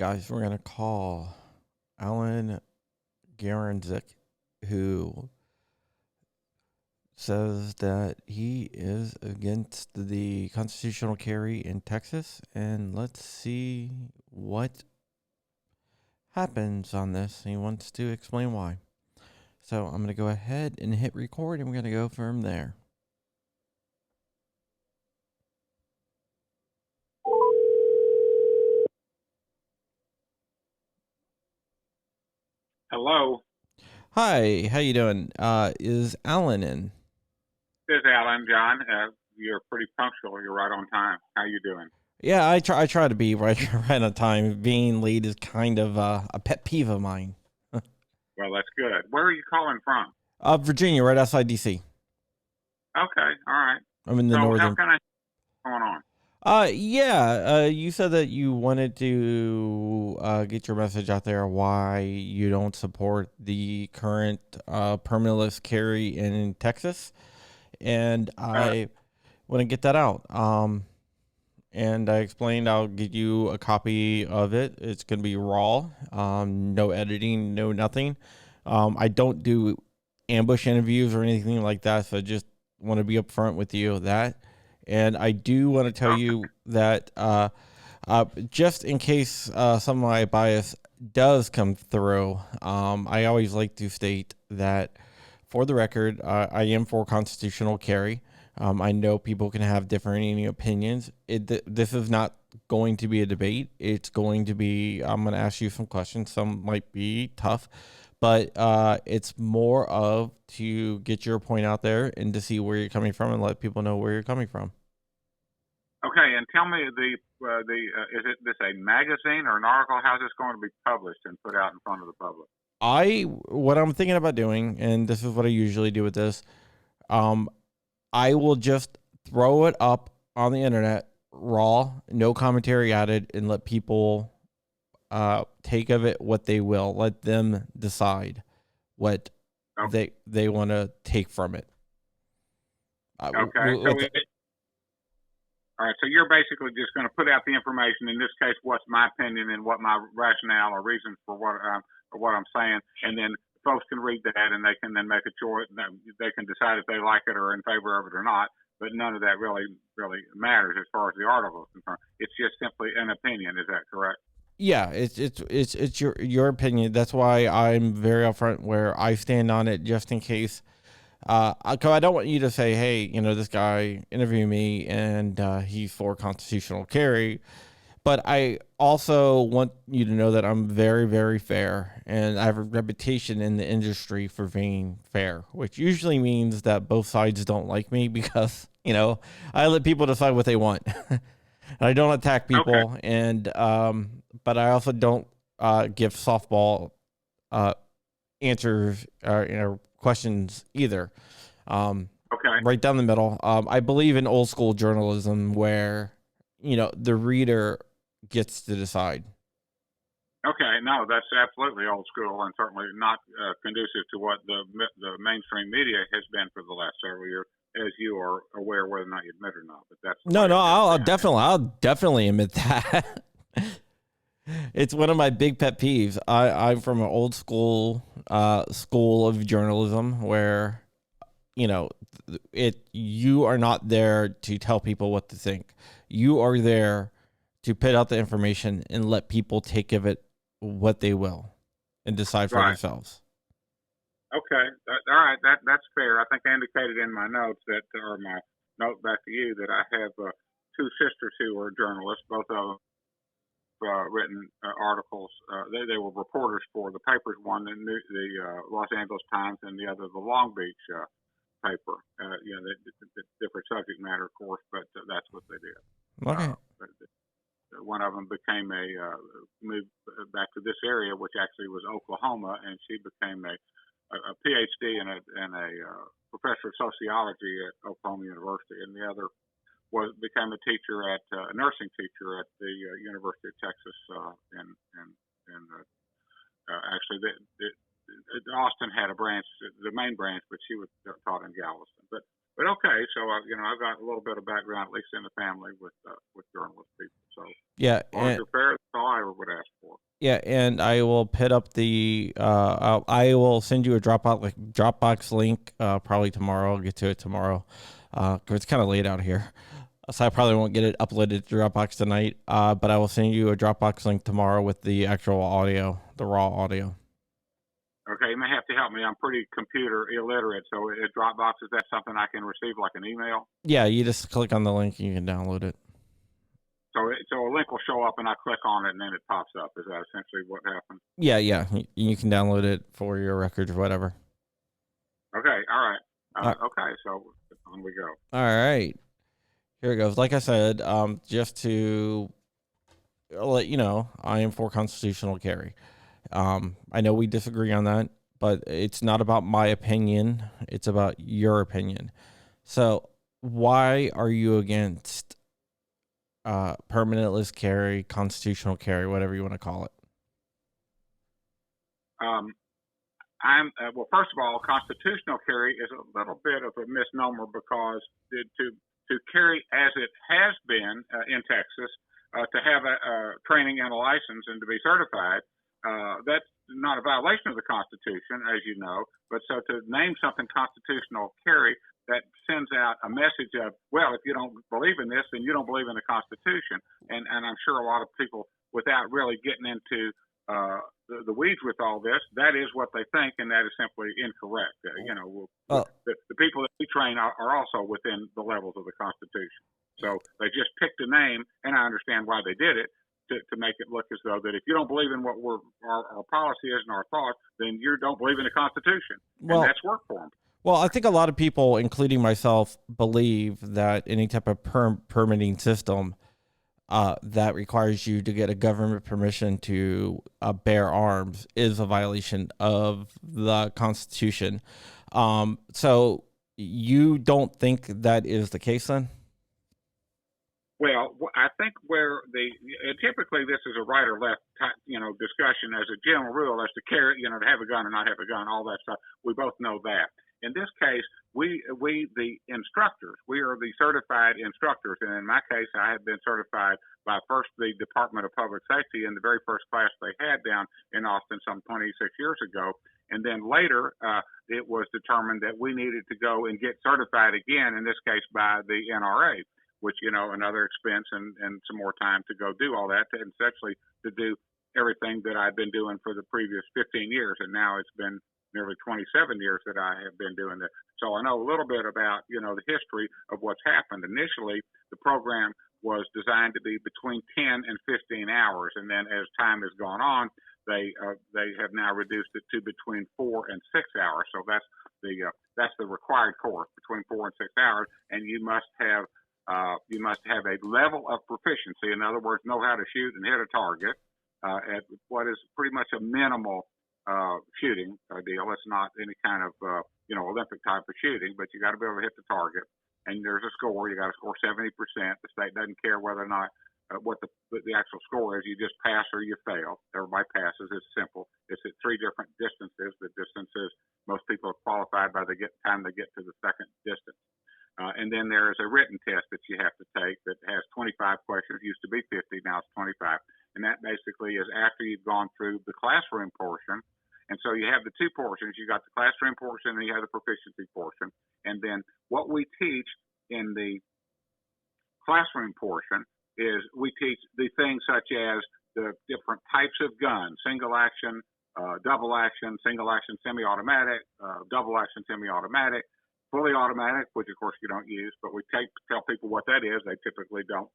right, guys, we're going to call Allan Garonzik, who says that he is against the constitutional carry in Texas. And let's see what happens on this. He wants to explain why. So I'm going to go ahead and hit record, and we're going to go from there. Hello, Hi, how you doing? Is Allan in? this is Alan, John. You're pretty punctual. You're right on time. How you doing? Yeah, I try to be right on time. Being late is kind of a pet peeve of mine. Well, that's good. Where are you calling from? Virginia, right outside DC. Okay, all right. I'm in the So how northern. can I going on? You said that you wanted to get your message out there why you don't support the current permitless carry in Texas, and Uh, I want to get that out. And I explained I'll get you a copy of it. It's going to be raw, no editing, no nothing. I don't do ambush interviews or anything like that, so I just want to be upfront with you of that. And I do want to tell okay, you that just in case some of my bias does come through, I always like to state that for the record, I am for constitutional carry. I know people can have differing opinions. This is not going to be a debate. It's going to be, I'm going to ask you some questions. Some might be tough, but it's more of to get your point out there and to see where you're coming from and let people know where you're coming from. okay. And tell me is it this a magazine or an article? How's this going to be published and put out in front of the public? What I'm thinking about doing, and this is what I usually do with this, um, I will just throw it up on the internet raw, no commentary added, and let people take of it what they will. Let them decide what Okay. they want to take from it. Okay. All right. So you're basically just going to put out the information. In this case, what's my opinion and what my rationale or reasons for what I'm saying, and then folks can read that and they can then make a choice. They can decide if they like it or in favor of it or not. But none of that really matters as far as the article is concerned. It's just simply an opinion. Is that correct? Yeah, it's your opinion. That's why I'm very upfront where I stand on it, just in case. Cause I don't want you to say, hey, this guy interviewed me and he's for constitutional carry. But I also want you to know that I'm very, very fair, and I have a reputation in the industry for being fair, which usually means that both sides don't like me because, I let people decide what they want. And I don't attack Okay. people, and but I also don't give softball answers or questions either. Okay. Right down the middle. I believe in old school journalism where the reader gets to decide. Okay, no, that's absolutely old school and certainly not conducive to what the mainstream media has been for the last several years, as you are aware, whether or not you admit it or not. But that's the No, way no, it has I'll been. definitely admit that. It's one of my big pet peeves. I'm from an old school school of journalism where you are not there to tell people what to think. You are there to put out the information and let people take of it what they will and decide for Right. themselves. Okay. All right. That's fair. I think I indicated in my notes or my note back to you, that I have two sisters who are journalists. Both of them written articles. They were reporters for the papers. One, the Los Angeles Times, and the other, the Long Beach paper. The different subject matter, of course, but that's what they did. Okay. One of them became moved back to this area, which actually was Oklahoma, and she became a PhD and a professor of sociology at Oklahoma University, and the other became a teacher a nursing teacher at the University of Texas actually Austin had a branch, the main branch, but she was taught in Galveston. But okay, so I've got a little bit of background, at least in the family, with journalist people. So Yeah, as long as you're fair, that's all I ever would ask for. Yeah, and I will put up the. I will send you a Dropbox link. Probably tomorrow. I'll get to it tomorrow. 'Cause it's kind of late out here, so I probably won't get it uploaded to Dropbox tonight. But I will send you a Dropbox link tomorrow with the actual audio, the raw audio. Okay, you may have to help me. I'm pretty computer illiterate, so Dropbox, is that something I can receive like an email? Yeah, you just click on the link and you can download it. So a link will show up and I click on it and then it pops up. Is that essentially what happens? Yeah, yeah, you can download it for your records or whatever. Okay, all right. Uh, Okay, so on we go. all right, here it goes. Like I said, just to let you know, I am for constitutional carry. I know we disagree on that, but it's not about my opinion. It's about your opinion. So why are you against permanentless carry, constitutional carry, whatever you want to call it? Um, I'm well. First of all, constitutional carry is a little bit of a misnomer because to carry as it has been in Texas, to have a training and a license and to be certified, that's not a violation of the Constitution, as you know. But so to name something constitutional carry, that sends out a message of, well, if you don't believe in this, then you don't believe in the Constitution. And I'm sure a lot of people, without really getting into the weeds with all this, that is what they think, and that is simply incorrect. The people that we train are also within the levels of the Constitution. So they just picked a name, and I understand why they did it, to make it look as though that if you don't believe in what our policy is and our thoughts, then you don't believe in the Constitution. And that's work for them. Well, I think a lot of people, including myself, believe that any type of permitting system that requires you to get a government permission to bear arms is a violation of the Constitution. So you don't think that is the case then? Well, I think typically this is a right or left, discussion as a general rule as to carry, to have a gun or not have a gun, all that stuff. We both know that. In this case, we the instructors, we are the certified instructors, and in my case, I have been certified by first the Department of Public Safety in the very first class they had down in Austin some 26 years ago, and then later it was determined that we needed to go and get certified again, in this case by the NRA, which, another expense and some more time to go do all that, and essentially to do everything that I've been doing for the previous 15 years, and now it's been nearly 27 years that I have been doing this. So I know a little bit about, the history of what's happened. Initially, the program was designed to be between 10 and 15 hours. And then as time has gone on, they have now reduced it to between 4 and 6 hours. So that's the required course, between 4 and 6 hours. And you must have a level of proficiency. In other words, know how to shoot and hit a target at what is pretty much a minimal shooting deal. It's not any kind of Olympic type of shooting, but you got to be able to hit the target. And there's a score. You got to score 70%. The state doesn't care whether or not what the actual score is. You just pass or you fail. Everybody passes. It's simple. It's at 3 different distances. The distances most people are qualified by the time they get to the second distance. And then there is a written test that you have to take that has 25 questions. It used to be 50, now it's 25. And that basically is after you've gone through the classroom portion. And so you have the 2 portions. You got the classroom portion and you have the proficiency portion. And then what we teach in the classroom portion is we teach the things such as the different types of guns: single action, double action, single action semi-automatic, double action semi-automatic, fully automatic, which of course you don't use, but we tell people what that is. They typically don't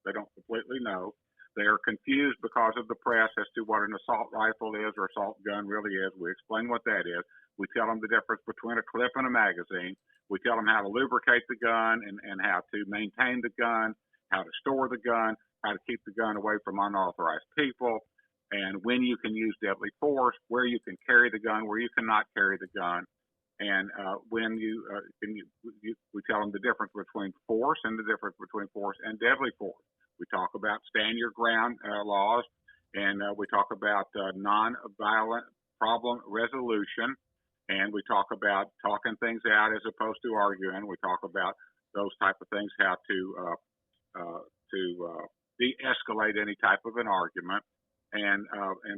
completely know. They are confused because of the press as to what an assault rifle is or assault gun really is. We explain what that is. We tell them the difference between a clip and a magazine. We tell them how to lubricate the gun and how to maintain the gun, how to store the gun, how to keep the gun away from unauthorized people, and when you can use deadly force, where you can carry the gun, where you cannot carry the gun. And when we tell them the difference between force and the difference between force and deadly force. We talk about stand your ground laws, and we talk about non-violent problem resolution, and we talk about talking things out as opposed to arguing. We talk about those type of things, how to de-escalate any type of an argument. and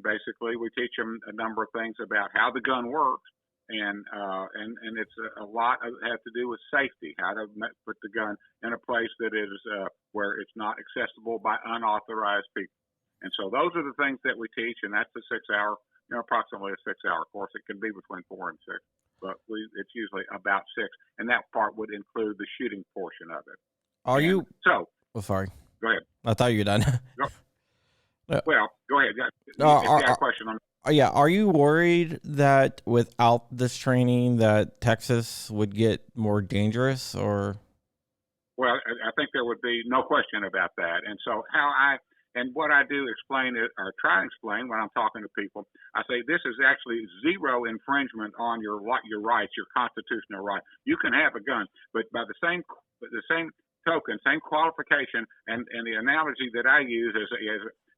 basically we teach them a number of things about how the gun works, and it's a lot of, has to do with safety, how to put the gun in a place that is where it's not accessible by unauthorized people. And so those are the things that we teach, and that's a 6-hour, approximately a 6-hour course. It can be between 4 and 6, but it's usually about 6, and that part would include the shooting portion of it. Are and you? So, oh, sorry. Go ahead. I thought you were done. Well, go ahead. If you got a question on. Yeah, are you worried that without this training that Texas would get more dangerous, or? Well, I think there would be no question about that. And so what I do explain it, or try to explain when I'm talking to people, I say this is actually zero infringement on your rights, your constitutional right. You can have a gun, but by the same token, same qualification, and the analogy that I use is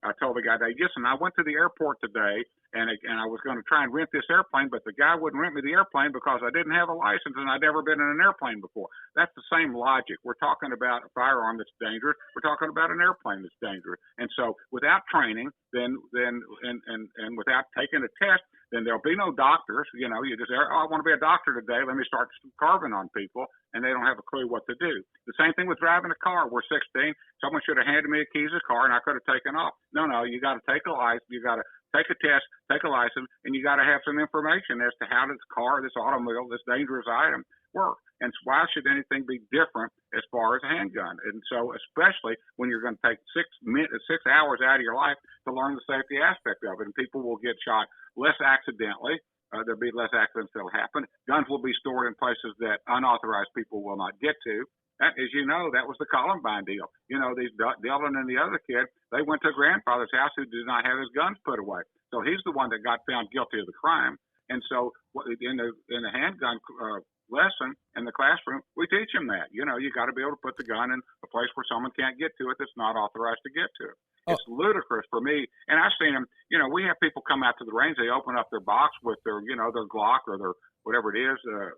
I told the guy, listen, I went to the airport today, and I was going to try and rent this airplane, but the guy wouldn't rent me the airplane because I didn't have a license and I'd never been in an airplane before. That's the same logic. We're talking about a firearm that's dangerous. We're talking about an airplane that's dangerous. And so without training, then without taking a test, then there'll be no doctors. You just, I want to be a doctor today. Let me start carving on people, and they don't have a clue what to do. The same thing with driving a car. We're 16. Someone should have handed me a keys of the car, and I could have taken off. No, you got to take a license. You got to take a test, take a license, and you got to have some information as to how this car, this automobile, this dangerous item work. And why should anything be different as far as a handgun? And so, especially when you're going to take 6 hours out of your life to learn the safety aspect of it, and people will get shot less accidentally. There'll be less accidents that'll happen. Guns will be stored in places that unauthorized people will not get to. That, as you know, that was the Columbine deal. These Dylan and the other kid, they went to grandfather's house who did not have his guns put away. So he's the one that got found guilty of the crime. And so in the handgun lesson in the classroom, we teach them that. You got to be able to put the gun in a place where someone can't get to it that's not authorized to get to it. It's ludicrous for me. And I've seen them, we have people come out to the range, they open up their box with their, their Glock or their whatever it is, their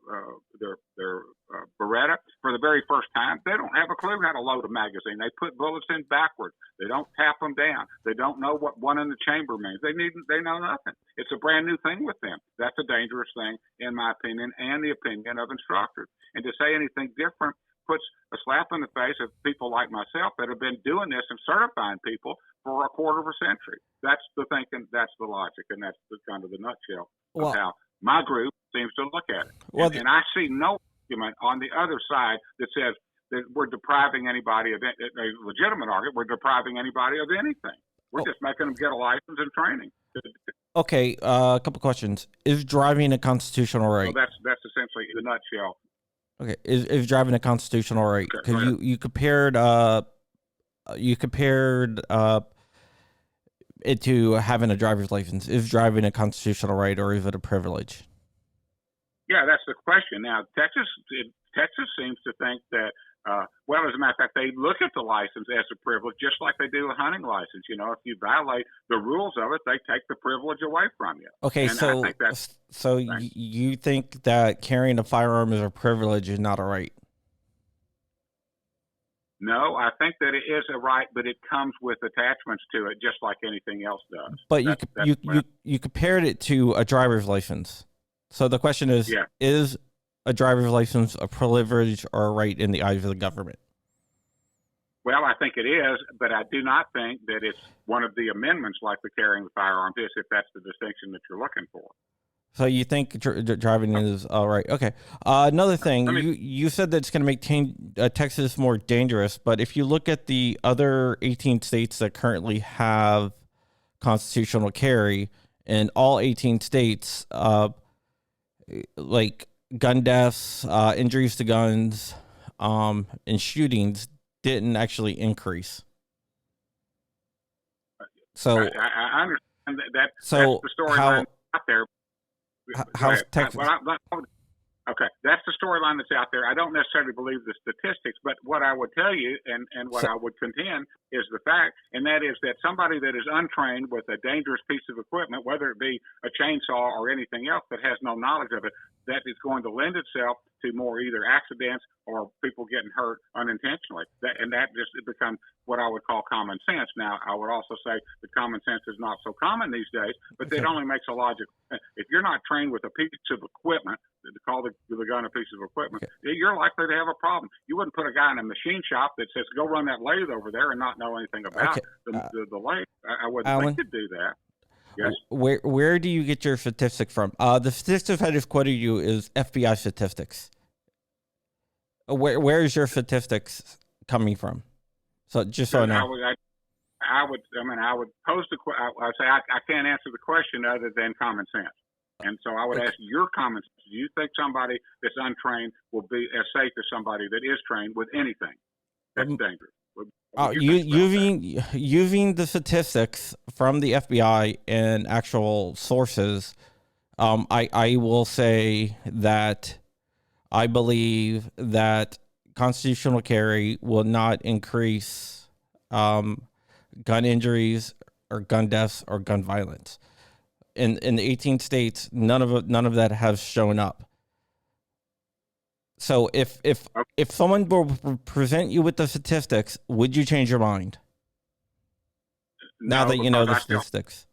Beretta for the very first time. They don't have a clue how to load a magazine. They put bullets in backwards. They don't tap them down. They don't know what one in the chamber means. They know nothing. It's a brand new thing with them. That's a dangerous thing, in my opinion, and the opinion of instructors. And to say anything different puts a slap in the face of people like myself that have been doing this and certifying people for a quarter of a century. That's the thinking, that's the logic, and that's the kind of the nutshell of how my group seems to look at it. And I see no argument on the other side that says that we're depriving anybody of a legitimate argument. We're depriving anybody of anything. We're just making them get a license and training. Okay, a couple questions. Is driving a constitutional right? So that's essentially the nutshell. Okay, is driving a constitutional right? Because you compared it to having a driver's license. Is driving a constitutional right, or is it a privilege? Yeah, that's the question. Now, Texas seems to think that, well, as a matter of fact, they look at the license as a privilege, just like they do a hunting license. If you violate the rules of it, they take the privilege away from you. Okay, and you think that carrying a firearm is a privilege and not a right? No, I think that it is a right, but it comes with attachments to it, just like anything else does. But you compared it to a driver's license. So the question is, is a driver's license a privilege or a right in the eyes of the government? Well, I think it is, but I do not think that it's one of the amendments like the carrying the firearms is, if that's the distinction that you're looking for. So you think driving is all right? Okay. Another thing, you said that it's going to make Texas more dangerous, but if you look at the other 18 states that currently have constitutional carry, in all 18 states, like gun deaths, injuries to guns, and shootings didn't actually increase. So I understand that. So that's the storyline out there. How's Texas? I Okay, that's the storyline that's out there. I don't necessarily believe the statistics, but what I would tell you and what I would contend is the fact, and that is that somebody that is untrained with a dangerous piece of equipment, whether it be a chainsaw or anything else that has no knowledge of it, that is going to lend itself to more either accidents or people getting hurt unintentionally. And that just becomes what I would call common sense. Now, I would also say that common sense is not so common these days, but it only makes a logical sense. If you're not trained with a piece of equipment, to call the gun a piece of equipment, you're likely to have a problem. You wouldn't put a guy in a machine shop that says, go run that lathe over there and not know anything about the lathe. I wouldn't Allan, think to do that. Yes. Where do you get your statistic from? The statistics I just quoted you is FBI statistics. Where is your statistics coming from? So just so I know. I would pose the question. I say I can't answer the question other than common sense. And so I would ask your common sense. Do you think somebody that's untrained will be as safe as somebody that is trained with anything that's dangerous? Using the statistics from the FBI and actual sources, I will say that I believe that constitutional carry will not increase gun injuries or gun deaths or gun violence. In the 18 states, none of that has shown up. So if someone will present you with the statistics, would you change your mind? Now that you know the statistics.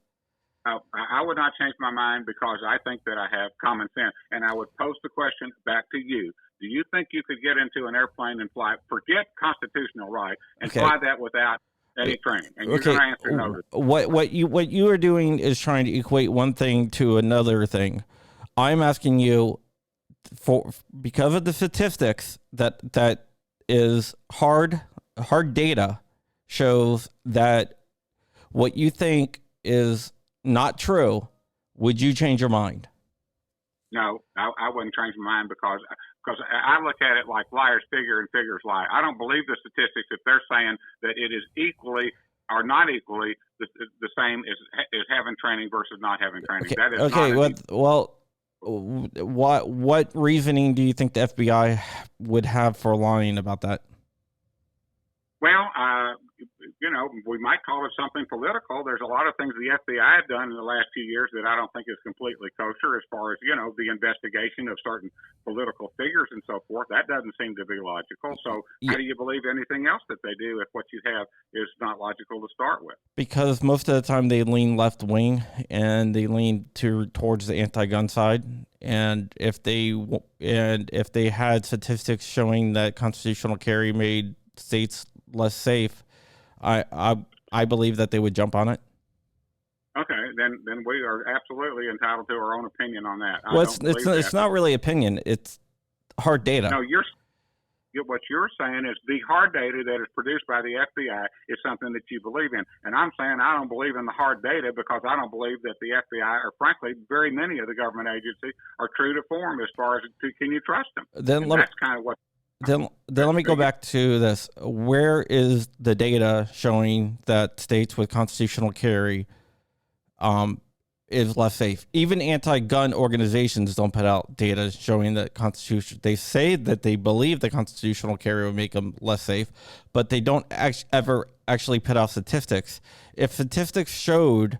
I would not change my mind because I think that I have common sense. And I would pose the question back to you. Do you think you could get into an airplane and fly, forget constitutional right, and fly that without any training? And you're going to answer no. What you are doing is trying to equate one thing to another thing. I'm asking you, because of the statistics that is hard data shows that what you think is not true, would you change your mind? No, I wouldn't change my mind because I look at it like liars figure and figures lie. I don't believe the statistics if they're saying that it is equally or not equally the same as having training versus not having training. That is what reasoning do you think the FBI would have for lying about that? Well, we might call it something political. There's a lot of things the FBI have done in the last few years that I don't think is completely kosher as far as, the investigation of certain political figures and so forth. That doesn't seem to be logical. So how do you believe anything else that they do if what you have is not logical to start with? Because most of the time they lean left wing and they lean towards the anti-gun side. And if they had statistics showing that constitutional carry made states less safe, I believe that they would jump on it. Okay, then we are absolutely entitled to our own opinion on that. Well, it's not really opinion; it's hard data. No, what you're saying is the hard data that is produced by the FBI is something that you believe in, and I'm saying I don't believe in the hard data because I don't believe that the FBI, or frankly, very many of the government agencies, are true to form as far as can you trust them? That's kind of what. Then let me go back to this. Where is the data showing that states with constitutional carry is less safe? Even anti-gun organizations don't put out data showing that they say that they believe the constitutional carry will make them less safe, but they don't ever actually put out statistics. If statistics showed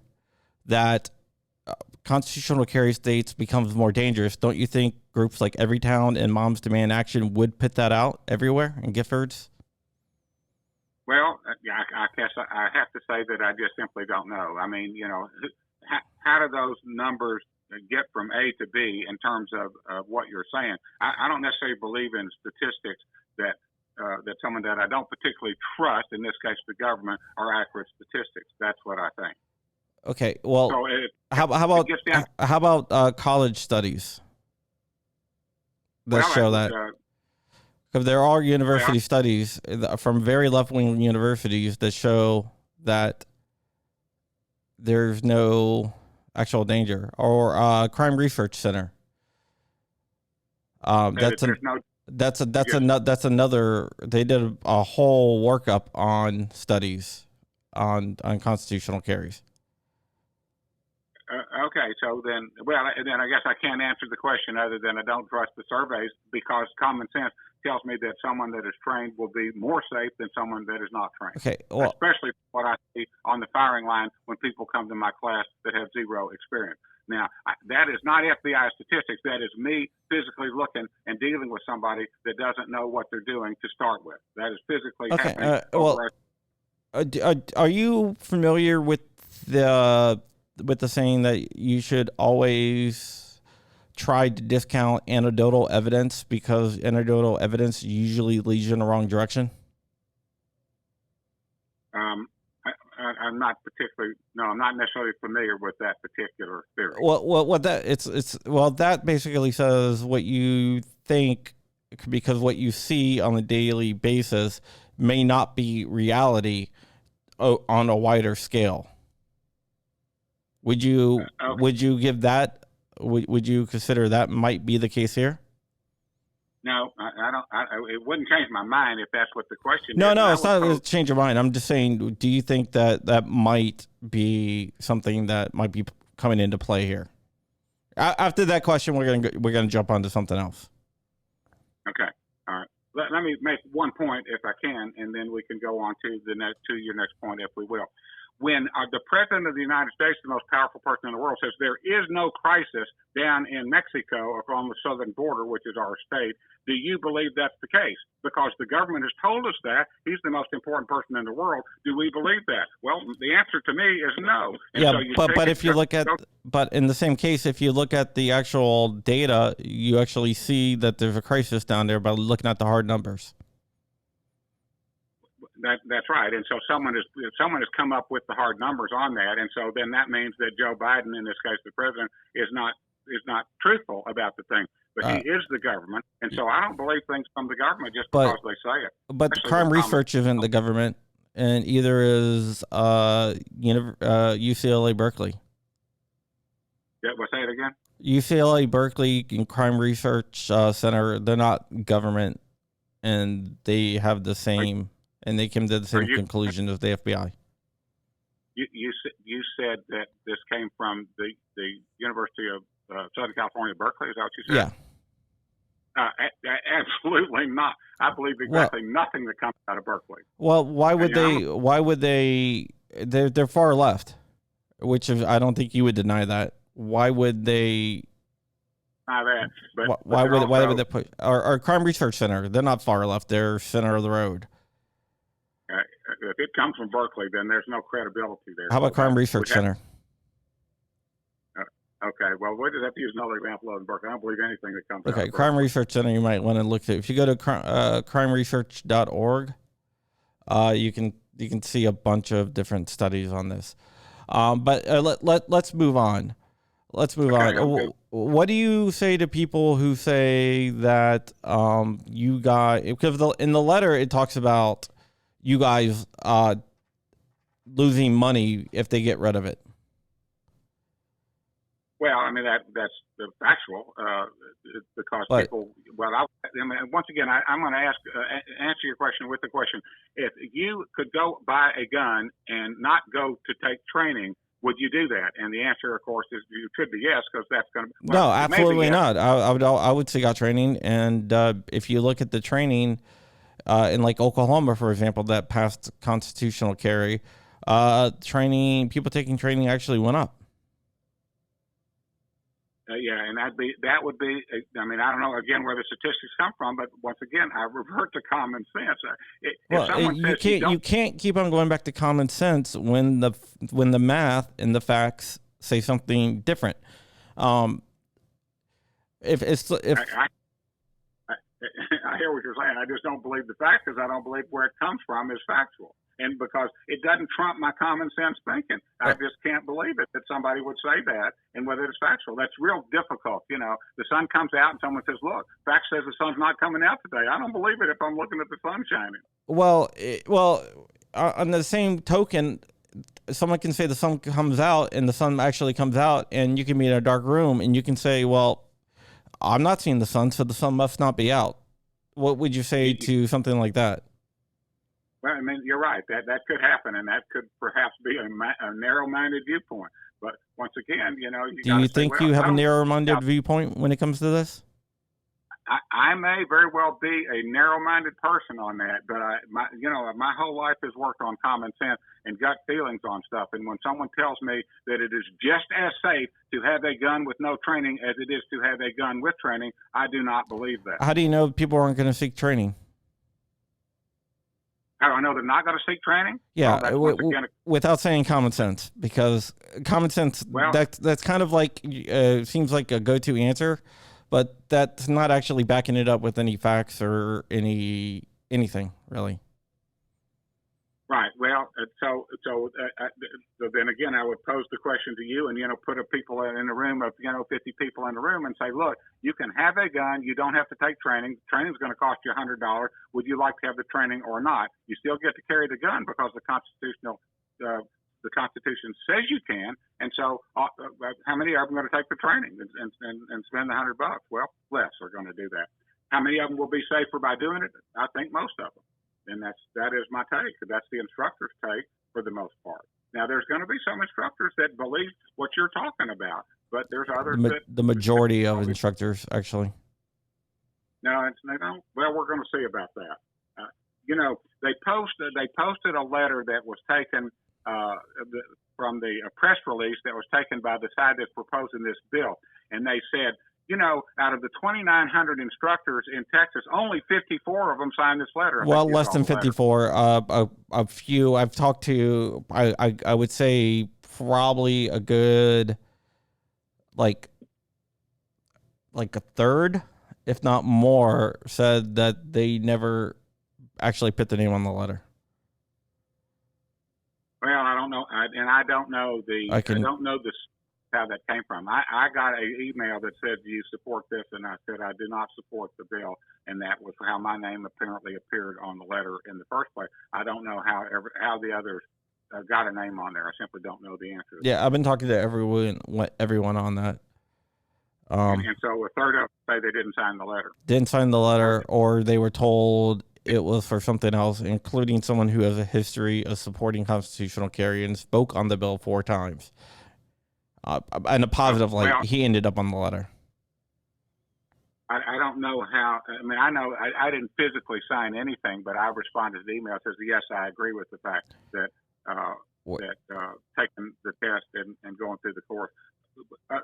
that constitutional carry states becomes more dangerous, don't you think groups like Everytown and Moms Demand Action would put that out everywhere in Giffords? Well, I guess I have to say that I just simply don't know. I mean, how do those numbers get from A to B in terms of what you're saying? I don't necessarily believe in statistics that someone that I don't particularly trust, in this case the government, are accurate statistics. That's what I think. Okay, well, so how about college studies that show that? Because there are university studies from very left-wing universities that show that there's no actual danger. Or Crime Research Center. That's another. They did a whole workup on studies on constitutional carries. Okay, so then, well, then I guess I can't answer the question other than I don't trust the surveys because common sense tells me that someone that is trained will be more safe than someone that is not trained. Okay, well, especially what I see on the firing line when people come to my class that have zero experience. Now, that is not FBI statistics. That is me physically looking and dealing with somebody that doesn't know what they're doing to start with. That is physically happening. Are you familiar with the saying that you should always try to discount anecdotal evidence because anecdotal evidence usually leads you in the wrong direction? I'm not particularly. No, I'm not necessarily familiar with that particular theory. That basically says what you think because what you see on a daily basis may not be reality on a wider scale. Would you give that? Would you consider that might be the case here? No, I don't. It wouldn't change my mind if that's what the question is. No, it's not going to change your mind. I'm just saying, do you think that might be something that might be coming into play here? After that question, we're gonna jump onto something else. Okay, all right. Let me make one point, if I can, and then we can go on to your next point, if we will. When the president of the United States, the most powerful person in the world, says there is no crisis down in Mexico or on the southern border, which is our state, do you believe that's the case? Because the government has told us that. He's the most important person in the world. Do we believe that? Well, the answer to me is no. And yeah, so but if you look at, but in the same case, if you look at the actual data, you actually see that there's a crisis down there by looking at the hard numbers. That's right, and so someone has come up with the hard numbers on that, and so then that means that Joe Biden, in this case, the president, is not truthful about the thing. But he is the government, and so I don't believe things from the government just because they say it. But the crime research isn't the government, and either is UCLA Berkeley. Yeah, say it again. UCLA Berkeley Crime Research Center. They're not government, and they have the same. And they came to the same conclusion as the FBI. You said that this came from the University of Southern California, Berkeley. Is that what you said? Yeah. Absolutely not. I believe exactly nothing that comes out of Berkeley. Well, why would they? Why would they? They're far left, which is, I don't think you would deny that. Why would they? Not that. But why would they put our crime research center? They're not far left. They're center of the road. If it comes from Berkeley, then there's no credibility there. How about Crime Research Center? Okay, well, we just have to use another example of Berkeley. I don't believe anything that comes out of Berkeley. Crime Research Center, you might want to look at. If you go to crimeresearch.org, you can see a bunch of different studies on this. But let's move on. Okay. What do you say to people who say that you guys, because in the letter it talks about you guys losing money if they get rid of it? Well, I mean that's the factual because people. Well, once again, I'm going to answer your question with the question: if you could go buy a gun and not go to take training, would you do that? And the answer, of course, is you could be yes, because that's going to. Well, no, absolutely not. I would seek out training, and if you look at the training. In like Oklahoma, for example, that passed constitutional carry, people taking training actually went up. Yeah, and that would be. I mean, I don't know again where the statistics come from, but once again, I revert to common sense. You can't keep on going back to common sense when the math and the facts say something different. I hear what you're saying. I just don't believe the facts because I don't believe where it comes from is factual. And because it doesn't trump my common sense thinking. I just can't believe it that somebody would say that and whether it's factual. That's real difficult. You know, the sun comes out and someone says, look, fact says the sun's not coming out today. I don't believe it if I'm looking at the sun shining. Well, on the same token, someone can say the sun comes out and the sun actually comes out and you can be in a dark room and you can say, well, I'm not seeing the sun, so the sun must not be out. What would you say to something like that? Well, I mean, you're right. That could happen, and that could perhaps be a narrow-minded viewpoint. But once again, you know, you Do got to you say, think well, you have a now, narrow-minded viewpoint when it comes to this? I may very well be a narrow-minded person on that, but my whole life has worked on common sense and gut feelings on stuff. And when someone tells me that it is just as safe to have a gun with no training as it is to have a gun with training, I do not believe that. How do you know people aren't going to seek training? How do I know they're not going to seek training? Yeah, Well, without saying common sense, because common sense, that's kind of like seems like a go-to answer, but that's not actually backing it up with any facts or anything really. Right. Well, so then again, I would pose the question to you, and put people in a room of 50 people in the room, and say, look, you can have a gun. You don't have to take training. Training's going to cost you $100. Would you like to have the training or not? You still get to carry the gun because the Constitution says you can. And so, how many are going to take the training and spend the $100? Well, less are going to do that. How many of them will be safer by doing it? I think most of them. And that is my take. That's the instructor's take for the most part. Now, there's going to be some instructors that believe what you're talking about, but there's others the majority of instructors actually. No, they don't. Well, we're going to see about that. They posted a letter that was taken from the press release that was taken by the side that's proposing this bill, and they said, out of the 2,900 instructors in Texas, only 54 of them signed this letter. Well, less than 54. A few I've talked to, I would say probably a good, like a third, if not more, said that they never actually put the name on the letter. Well, I don't know, I don't know how that came from. I got an email that said, do you support this? And I said, I do not support the bill. And that was how my name apparently appeared on the letter in the first place. I don't know how the others got a name on there. I simply don't know the answer. Yeah, I've been talking to everyone on that. And so a third of them say they didn't sign the letter. Didn't sign the letter, or they were told it was for something else, including someone who has a history of supporting constitutional carry and spoke on the bill 4 times. In a positive light, he ended up on the letter. I don't know how. I mean, I know I didn't physically sign anything, but I responded to the email that says, yes, I agree with the fact that taking the test and going through the course.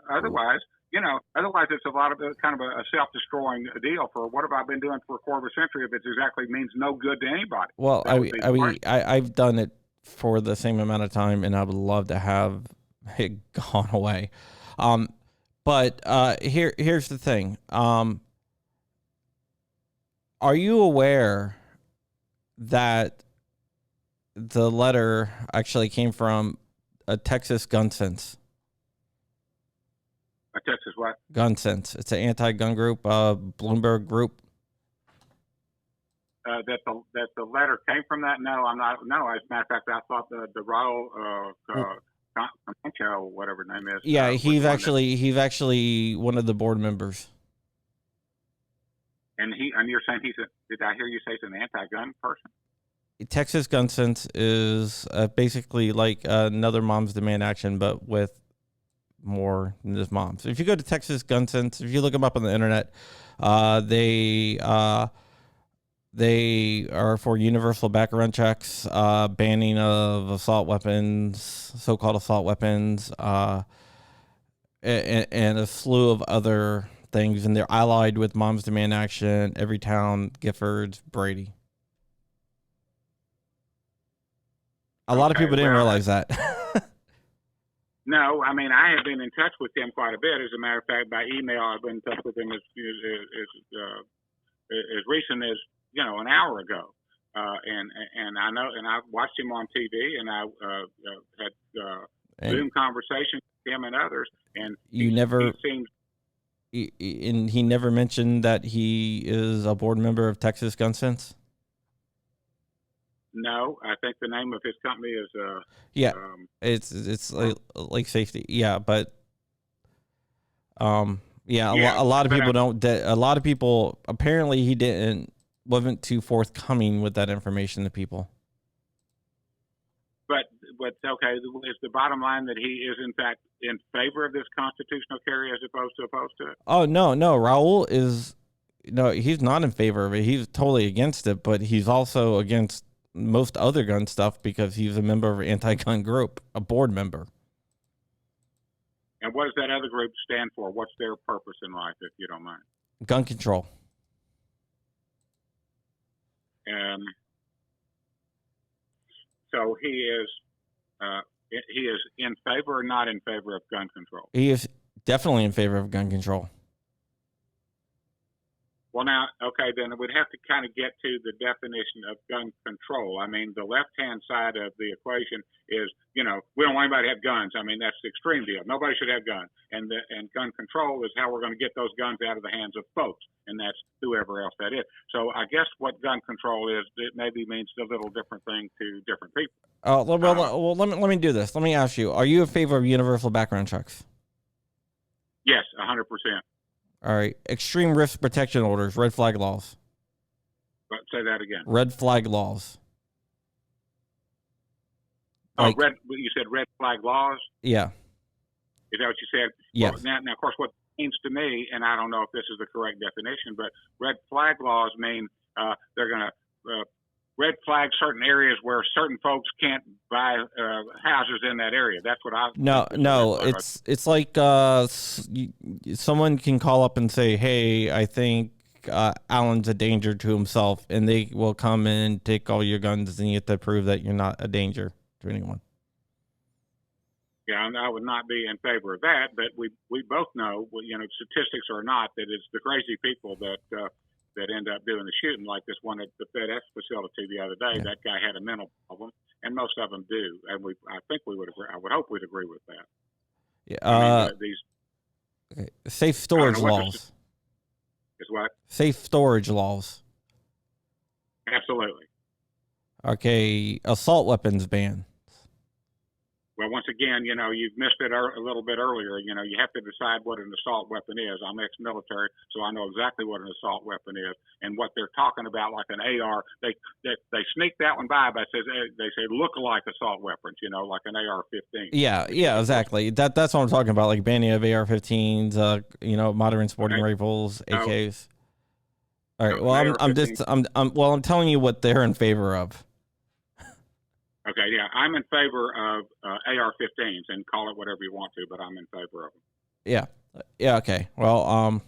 Otherwise, it's a lot of kind of a self-destroying deal. For what have I been doing for a quarter of a century if it exactly means no good to anybody? Well, I've done it for the same amount of time, and I would love to have it gone away. But here's the thing. Are you aware that the letter actually came from a Texas Gun Sense? A Texas what? Gun Sense. It's an anti-gun group, Bloomberg group. That the letter came from that? No, I'm not. No, as a matter of fact, I thought the Raul Concho, whatever his name is. Yeah, he's actually one of the board members. And you're saying did I hear you say he's an anti-gun person? Texas Gun Sense is basically like another Moms Demand Action, but with more than just moms. If you go to Texas Gun Sense, if you look them up on the internet, they are for universal background checks, banning of assault weapons, so-called assault weapons, and a slew of other things. And they're allied with Moms Demand Action, Everytown, Giffords, Brady. A lot of people didn't realize that. No, I mean, I have been in touch with them quite a bit. As a matter of fact, by email, I've been in touch with them as recent as an hour ago, and I know, and I watched him on TV, and I had Zoom conversations with him and others, and he never mentioned that he is a board member of Texas Gun Sense. No, I think the name of his company is it's like safety. Yeah, but a lot of people don't. A lot of people apparently he wasn't too forthcoming with that information to people. But but okay, is the bottom line that he is in fact in favor of this constitutional carry as opposed to it? Oh, no, Raul is, no, he's not in favor of it. He's totally against it, but he's also against most other gun stuff because he's a member of an anti-gun group, a board member. And what does that other group stand for? What's their purpose in life, if you don't mind? Gun control. So he is in favor or not in favor of gun control? He is definitely in favor of gun control. Well, now, okay, then we'd have to kind of get to the definition of gun control. I mean, the left-hand side of the equation is, we don't want anybody to have guns. I mean, that's the extreme deal. Nobody should have guns. And gun control is how we're going to get those guns out of the hands of folks, and that's whoever else that is. So I guess what gun control is, it maybe means a little different thing to different people. Well, let me do this. Let me ask you, are you in favor of universal background checks? Yes, 100%. All right. Extreme risk protection orders, red flag laws. But say that again. Red flag laws. You said red flag laws? Yeah. Is that what you said? Yes. Well, now, of course, what it means to me, and I don't know if this is the correct definition, but red flag laws mean they're going to red flag certain areas where certain folks can't buy houses in that area. That's what I. No. It's like someone can call up and say, "Hey, I think Allan's a danger to himself," and they will come in and take all your guns, and you have to prove that you're not a danger to anyone. Yeah, and I would not be in favor of that, but we both know, statistics or not, that it's the crazy people that end up doing the shooting, like this one at the FedEx facility the other day. Yeah. That guy had a mental problem, and most of them do. And I think we would agree. I would hope we'd agree with that. Yeah. Okay. Safe storage laws. Is what? Safe storage laws. Absolutely. Okay. Assault weapons ban. Well, once again, you've missed it a little bit earlier. You have to decide what an assault weapon is. I'm ex-military, so I know exactly what an assault weapon is. And what they're talking about, like an AR, they sneak that one by they say look-alike assault weapons, like an AR-15. Yeah, exactly. That's what I'm talking about, like banning of AR-15s, modern sporting rifles, AKs. All right. Well, I'm telling you what they're in favor of. Okay, yeah, I'm in favor of AR-15s, and call it whatever you want to, but I'm in favor of them. Yeah, okay. Well,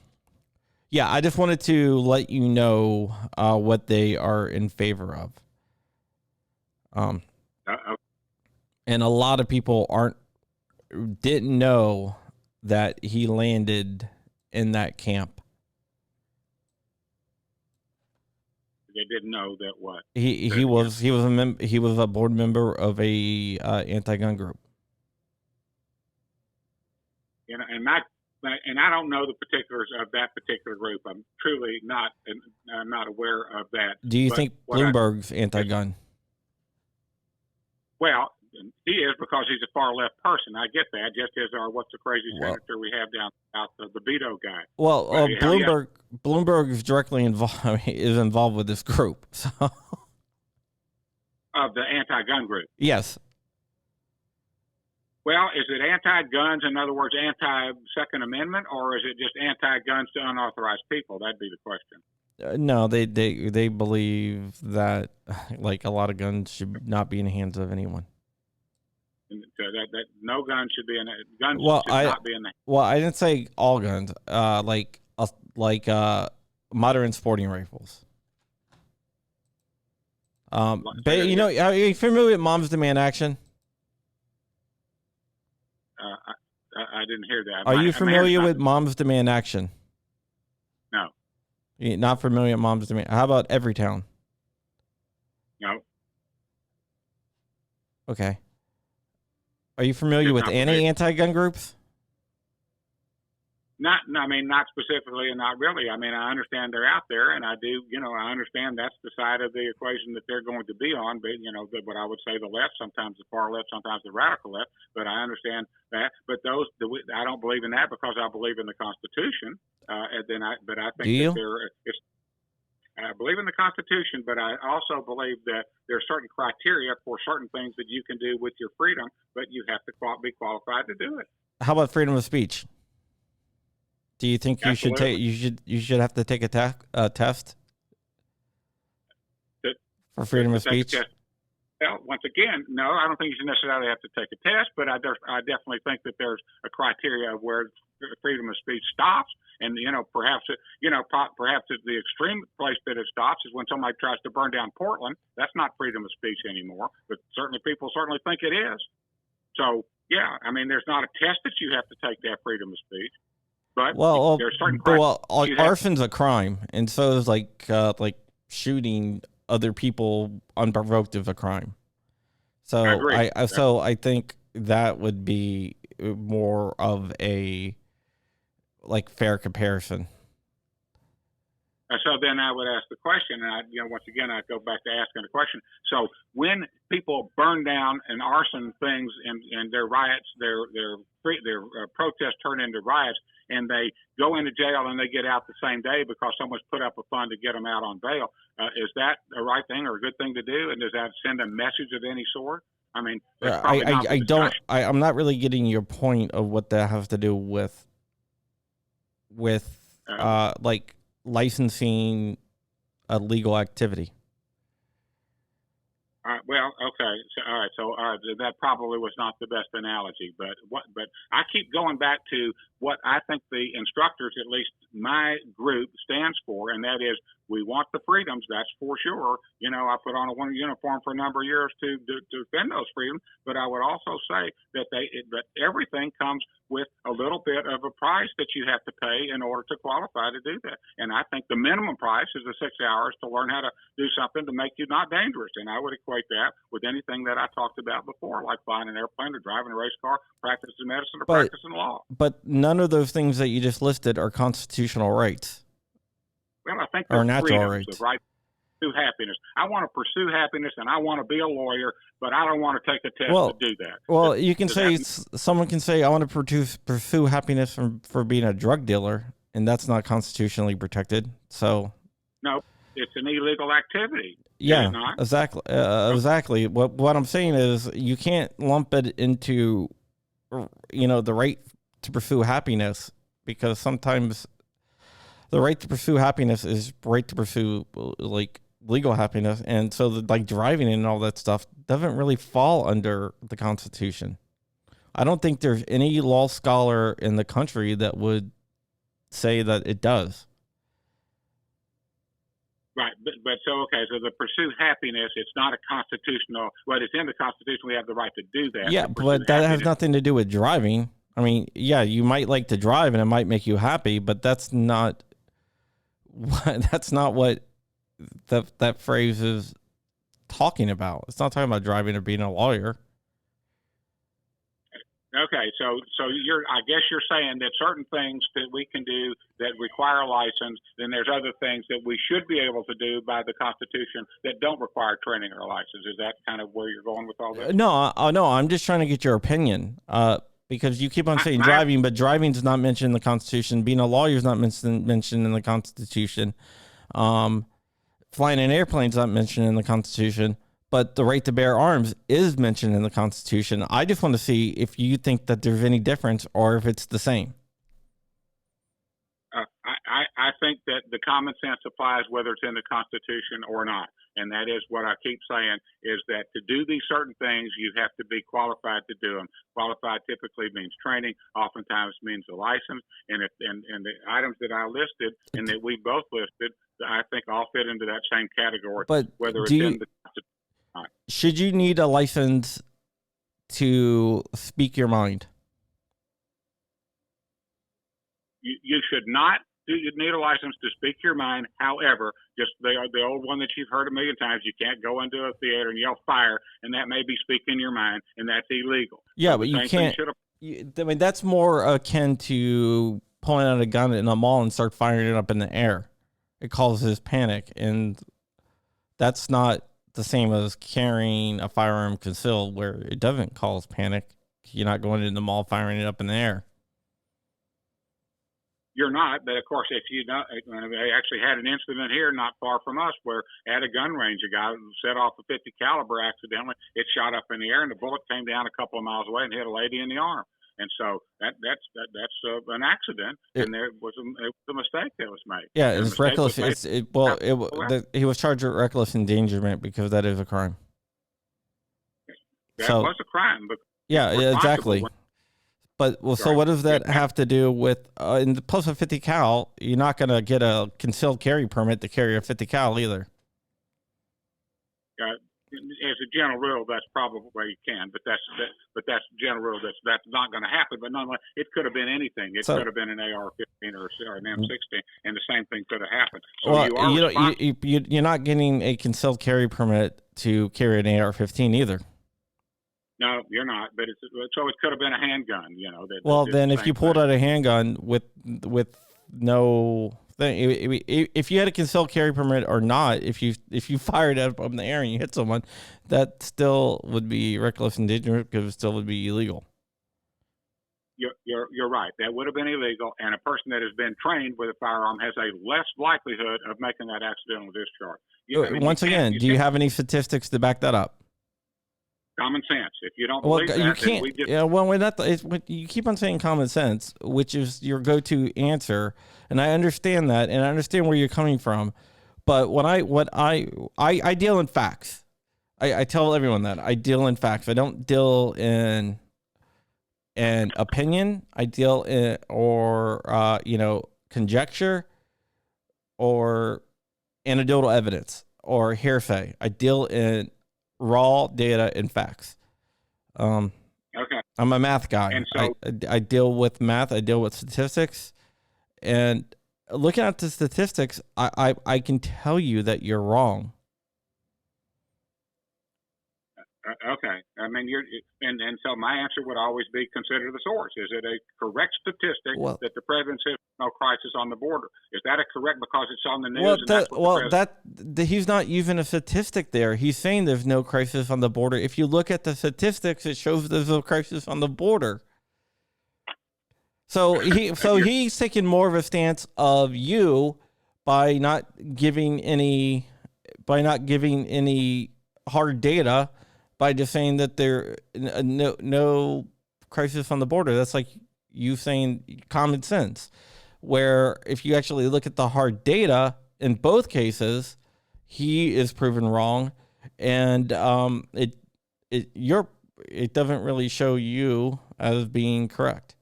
I just wanted to let you know what they are in favor of. And a lot of people didn't know that he landed in that camp. They didn't know that what he was a board member of a anti-gun group. And I don't know the particulars of that particular group. I'm truly not aware of that. Do you think Bloomberg's anti-gun? Well, he is, because he's a far left person. I get that. Just as what's the crazy senator we have down south, the Beto guy. Well, Bloomberg is directly involved with this group. So. Of the anti-gun group. Yes. Well, is it anti-guns, in other words, anti-Second Amendment, or is it just anti-guns to unauthorized people? That'd be the question. No, they believe that like a lot of guns should not be in the hands of anyone. That no gun should be in guns. Should not be in the. Well, I didn't say all guns. Like modern sporting rifles. Are you familiar with Moms Demand Action? I didn't hear that. Are you familiar with Moms Demand Action? No. You're not familiar with Moms Demand. How about Everytown? No. Okay. Are you familiar with any anti-gun groups? Not specifically, and not really. I mean, I understand they're out there, and I do, I understand that's the side of the equation that they're going to be on. But what I would say the left, sometimes the far left, sometimes the radical left. But I understand that. But I don't believe in that, because I believe in the Constitution. But I think do you? I believe in the Constitution, but I also believe that there are certain criteria for certain things that you can do with your freedom, but you have to be qualified to do it. How about freedom of speech? Do you think you should Absolutely. take you should have to take a test for freedom of take a speech? test. Well, once again, no, I don't think you should necessarily have to take a test, but I definitely think that there's a criteria where freedom of speech stops. And, perhaps at the extreme place that it stops is when somebody tries to burn down Portland. That's not freedom of speech anymore, but people certainly think it is. So, yeah, I mean, there's not a test that you have to take to have freedom of speech. But there's certain criteria. Arson's a crime, and so is like shooting other people unprovoked is a crime. So I agree. I think that would be more of a fair comparison. So then I would ask the question, and once again, I go back to asking the question. So when people burn down and arson things and their riots, their protests turn into riots, and they go into jail and they get out the same day because someone's put up a fund to get them out on bail, is that a right thing or a good thing to do? And does that send a message of any sort? I mean, I'm not really getting your point of what that has to do with licensing a legal activity. Well, okay. So that probably was not the best analogy, but I keep going back to what I think the instructors, at least my group, stands for, and that is we want the freedoms. That's for sure. I put on a one uniform for a number of years to defend those freedoms, but I would also say that everything comes with a little bit of a price that you have to pay in order to qualify to do that. And I think the minimum price is the 6 hours to learn how to do something to make you not dangerous. And I would equate that with anything that I talked about before, like flying an airplane or driving a race car, practicing medicine, or practicing law. But none of those things that you just listed are constitutional rights. Well, I think they're natural rights. The right to happiness. I want to pursue happiness, and I want to be a lawyer, but I don't want to take a test to do that. Well, you can say someone can say I want to pursue happiness for being a drug dealer, and that's not constitutionally protected. So no, it's an illegal activity. Yeah, exactly. Exactly. What I'm saying is you can't lump it into the right to pursue happiness, because sometimes the right to pursue happiness is right to pursue legal happiness, and so driving and all that stuff doesn't really fall under the Constitution. I don't think there's any law scholar in the country that would say that it does. Right, but so the pursue happiness, it's not a constitutional. Well, it's in the Constitution. We have the right to do that. Yeah, but that has nothing to do with driving. I mean, yeah, you might like to drive and it might make you happy, but that's not what that phrase is talking about. It's not talking about driving or being a lawyer. Okay, so I guess you're saying that certain things that we can do that require a license, then there's other things that we should be able to do by the Constitution that don't require training or a license. Is that kind of where you're going with all this? No, I'm just trying to get your opinion. Because you keep on saying driving, but driving's not mentioned in the Constitution. Being a lawyer is not mentioned in the Constitution. Flying an airplane is not mentioned in the Constitution. But the right to bear arms is mentioned in the Constitution. I just want to see if you think that there's any difference or if it's the same. I think that the common sense applies whether it's in the Constitution or not. And that is what I keep saying, is that to do these certain things, you have to be qualified to do them. Qualified typically means training, oftentimes means a license. And the items that I listed and that we both listed, I think all fit into that same category. But whether it's in the Constitution. Should you need a license to speak your mind? You should not. You need a license to speak your mind. However, just the old one that you've heard a million times, you can't go into a theater and yell fire, and that may be speaking your mind, and that's illegal. Yeah, but you can't. I mean, that's more akin to pulling out a gun in a mall and start firing it up in the air. It causes panic, and that's not the same as carrying a firearm concealed, where it doesn't cause panic. You're not going into the mall firing it up in the air. You're not, but of course, if you know, they actually had an incident here not far from us where at a gun range, a guy set off a 50 caliber accidentally. It shot up in the air, and the bullet came down a couple of miles away and hit a lady in the arm. And so that's an accident, and there was a mistake that was made. Yeah, it's reckless. He was charged with reckless endangerment because that is a crime. That was a crime. But yeah, exactly. But so what does that have to do with in the post of 50 cal? You're not going to get a concealed carry permit to carry a 50 cal either. As a general rule, that's probably where you can, but that's general rule. That's not going to happen. But nonetheless, it could have been anything. It could have been an AR-15 or an M16, and the same thing could have happened. So you're not getting a concealed carry permit to carry an AR-15 either. No, you're not. But so it could have been a handgun. Then if you pulled out a handgun with no thing, if you had a concealed carry permit or not, if you fired up in the air and you hit someone, that still would be reckless endangerment because it still would be illegal. You're right. That would have been illegal, and a person that has been trained with a firearm has a less likelihood of making that accidental discharge. Once again, do you have any statistics to back that up? Common sense. If you don't believe that, you can't. We just, we're not. You keep on saying common sense, which is your go-to answer, and I understand that, and I understand where you're coming from. But I deal in facts. I tell everyone that I deal in facts. I don't deal in opinion. I deal in conjecture or anecdotal evidence or hearsay. I deal in raw data and facts. Okay. I'm a math guy. And so, I deal with math. I deal with statistics, and looking at the statistics, I can tell you that you're wrong. Okay. I mean, and so my answer would always be consider the source. Is it a correct statistic that the president says no crisis on the border? Is that a correct because it's on the news? He's not using a statistic there. He's saying there's no crisis on the border. If you look at the statistics, it shows there's no crisis on the border. So he's taking more of a stance of you by not giving any hard data. By just saying that there no crisis on the border. That's like you saying common sense. Where if you actually look at the hard data in both cases, he is proven wrong, and it doesn't really show you as being correct.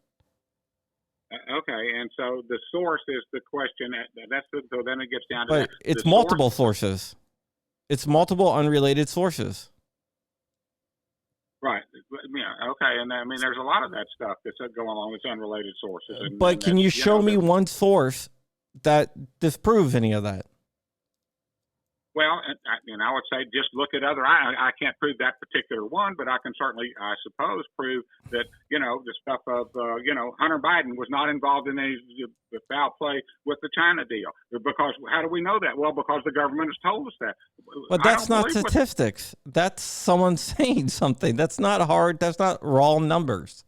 Okay, and so the source is the question. So then it gets down to. But it's multiple sources. It's multiple unrelated sources. Right. Yeah. Okay. And I mean, there's a lot of that stuff that's going along with unrelated sources. But can you show me one source that disproves any of that? Well, I would say just look at other. I can't prove that particular one, but I can certainly, I suppose, prove that the stuff of Hunter Biden was not involved in the foul play with the China deal. Because how do we know that? Well, because the government has told us that. But that's not statistics. That's someone saying something. That's not hard. That's not raw numbers.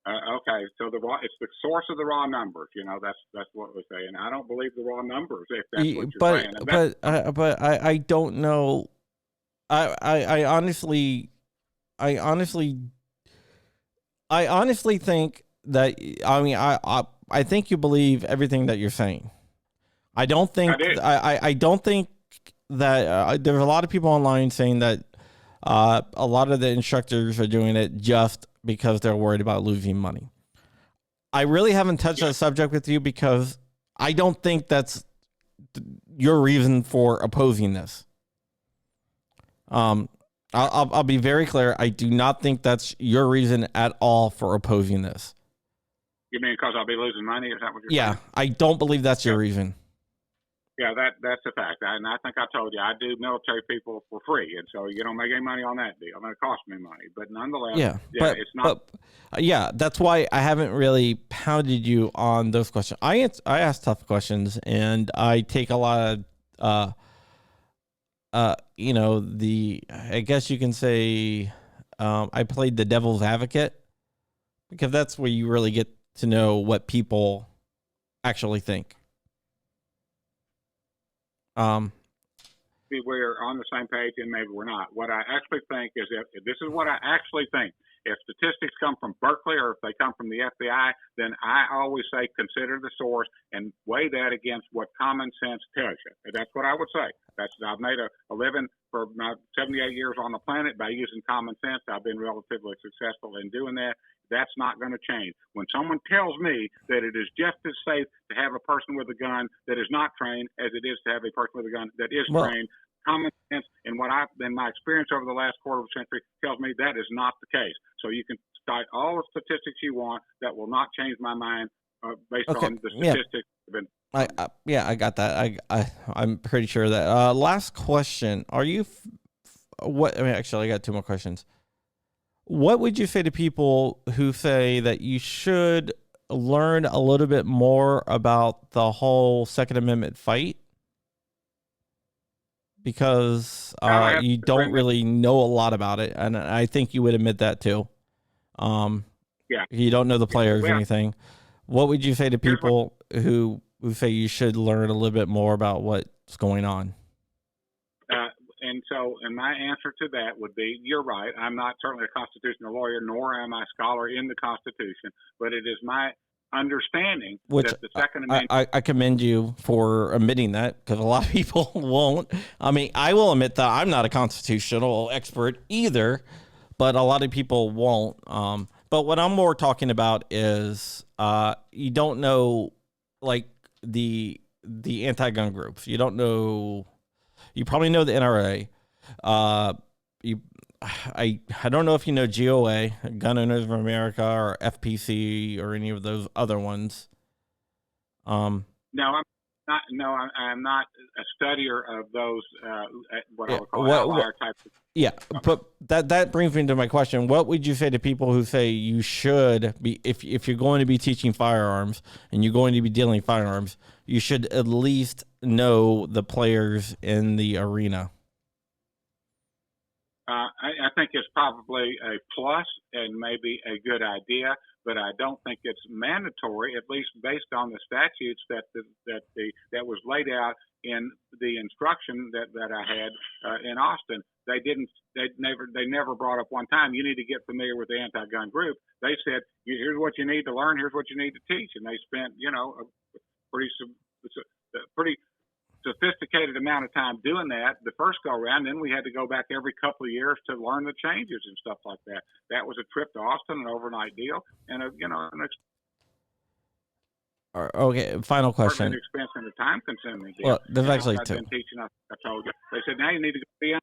Okay, so it's the source of the raw numbers. That's what we say, and I don't believe the raw numbers. If that's what you're saying, but I don't know. I honestly think that I think you believe everything that you're saying. I don't think I don't think that there's a lot of people online saying that a lot of the instructors are doing it just because they're worried about losing money. I really haven't touched that subject with you because I don't think that's your reason for opposing this. I'll be very clear. I do not think that's your reason at all for opposing this. You mean because I'll be losing money? Is that what you're saying? Yeah, I don't believe that's your reason. Yeah, that's a fact. And I think I told you, I do military people for free. And so you don't make any money on that deal. I mean, it costs me money. But nonetheless, it's not. But that's why I haven't really pounded you on those questions. I ask tough questions, and I take a lot of, I guess you can say I played the devil's advocate because that's where you really get to know what people actually think. Maybe we're on the same page and maybe we're not. What I actually think is, if this is what I actually think, if statistics come from Berkeley or if they come from the FBI, then I always say consider the source and weigh that against what common sense tells you. That's what I would say. I've made a living for my 78 years on the planet by using common sense. I've been relatively successful in doing that. That's not going to change. When someone tells me that it is just as safe to have a person with a gun that is not trained as it is to have a person with a gun that is trained, common sense and my experience over the last quarter of a century tells me that is not the case. So you can cite all the statistics you want. That will not change my mind based on the statistics. Yeah. I got that. I'm pretty sure of that. Last question. Are you, actually I got two more questions. What would you say to people who say that you should learn a little bit more about the whole Second Amendment fight? Because you don't really know a lot about it, and I think you would admit that too. You don't know the players or anything. What would you say to people who say you should learn a little bit more about what's going on? And my answer to that would be, you're right. I'm not certainly a constitutional lawyer, nor am I a scholar in the Constitution, but it is my understanding that the Second Amendment... I commend you for admitting that, because a lot of people won't. I mean, I will admit that I'm not a constitutional expert either, but a lot of people won't. But what I'm more talking about is you don't know, like, the anti-gun groups. You don't know... You probably know the NRA. I don't know if you know GOA, Gun Owners of America, or FPC, or any of those other ones. No, I'm not a studier of those. What I would call outlier types. Yeah, but that brings me to my question. What would you say to people who say you should be, if you're going to be teaching firearms and you're going to be dealing firearms, you should at least know the players in the arena? I think it's probably a plus and maybe a good idea, but I don't think it's mandatory, at least based on the statutes that was laid out in the instruction that I had in Austin. They never brought up one time, you need to get familiar with the anti-gun group. They said, here's what you need to learn, here's what you need to teach, and they spent a pretty sophisticated amount of time doing that the first go around. Then we had to go back every couple of years to learn the changes and stuff like that. That was a trip to Austin, an overnight deal, and okay, final question. An expense and a time consuming deal. Well, there's actually two. I've been teaching. I told you. They said now you need to go be.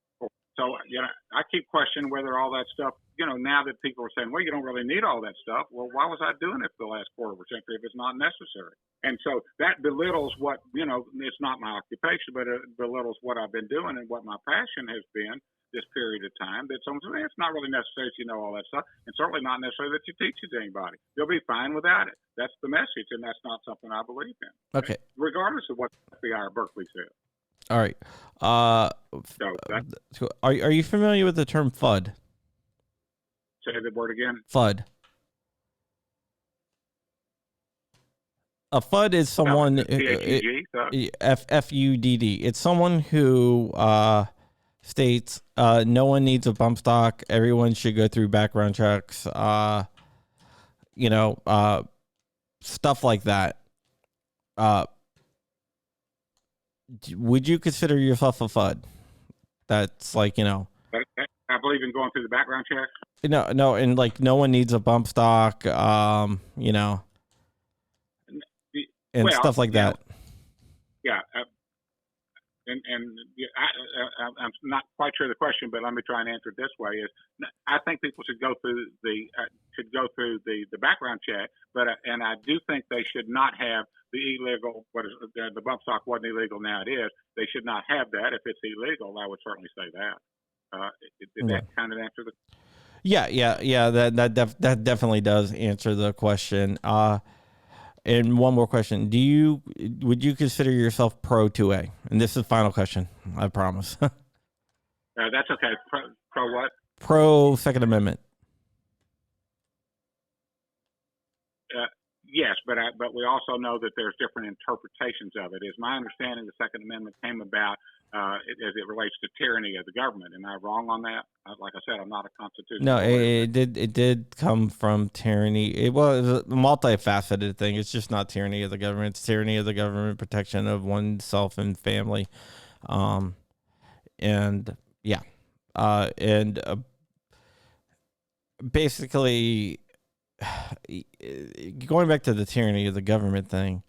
So I keep questioning whether all that stuff. Now that people are saying, well, you don't really need all that stuff. Well, why was I doing it for the last quarter of a century if it's not necessary? And so that belittles what it's not my occupation, but it belittles what I've been doing and what my passion has been this period of time. That someone says, it's not really necessary that you know all that stuff, and certainly not necessary that you teach it to anybody. You'll be fine without it. That's the message, and that's not something I believe in. Okay. Regardless of what the FBI or Berkeley says. All right. Are you familiar with the term FUD? Say the word again. FUD. A FUD is someone. FUDD. It's someone who states no one needs a bump stock. Everyone should go through background checks. Stuff like that. Would you consider yourself a FUD? That's like, I believe in going through the background check. No, and like no one needs a bump stock, and stuff like that. Yeah. I'm not quite sure the question, but let me try and answer it this way: I think people should go through the background check, but I do think they should not have the illegal. The bump stock wasn't illegal, now it is. They should not have that. If it's illegal, I would certainly say that. Did that kind of answer the? Yeah. That definitely does answer the question. And one more question. Would you consider yourself pro 2A? And this is the final question, I promise. That's okay. Pro what? Pro Second Amendment. Yes, but we also know that there's different interpretations of it. Is my understanding the Second Amendment came about as it relates to tyranny of the government. Am I wrong on that? Like I said, I'm not a No, constitutional lawyer. it did come from tyranny. It was a multifaceted thing. It's just not tyranny of the government. It's tyranny of the government, protection of oneself and family, and yeah, and basically, going back to the tyranny of the government thing.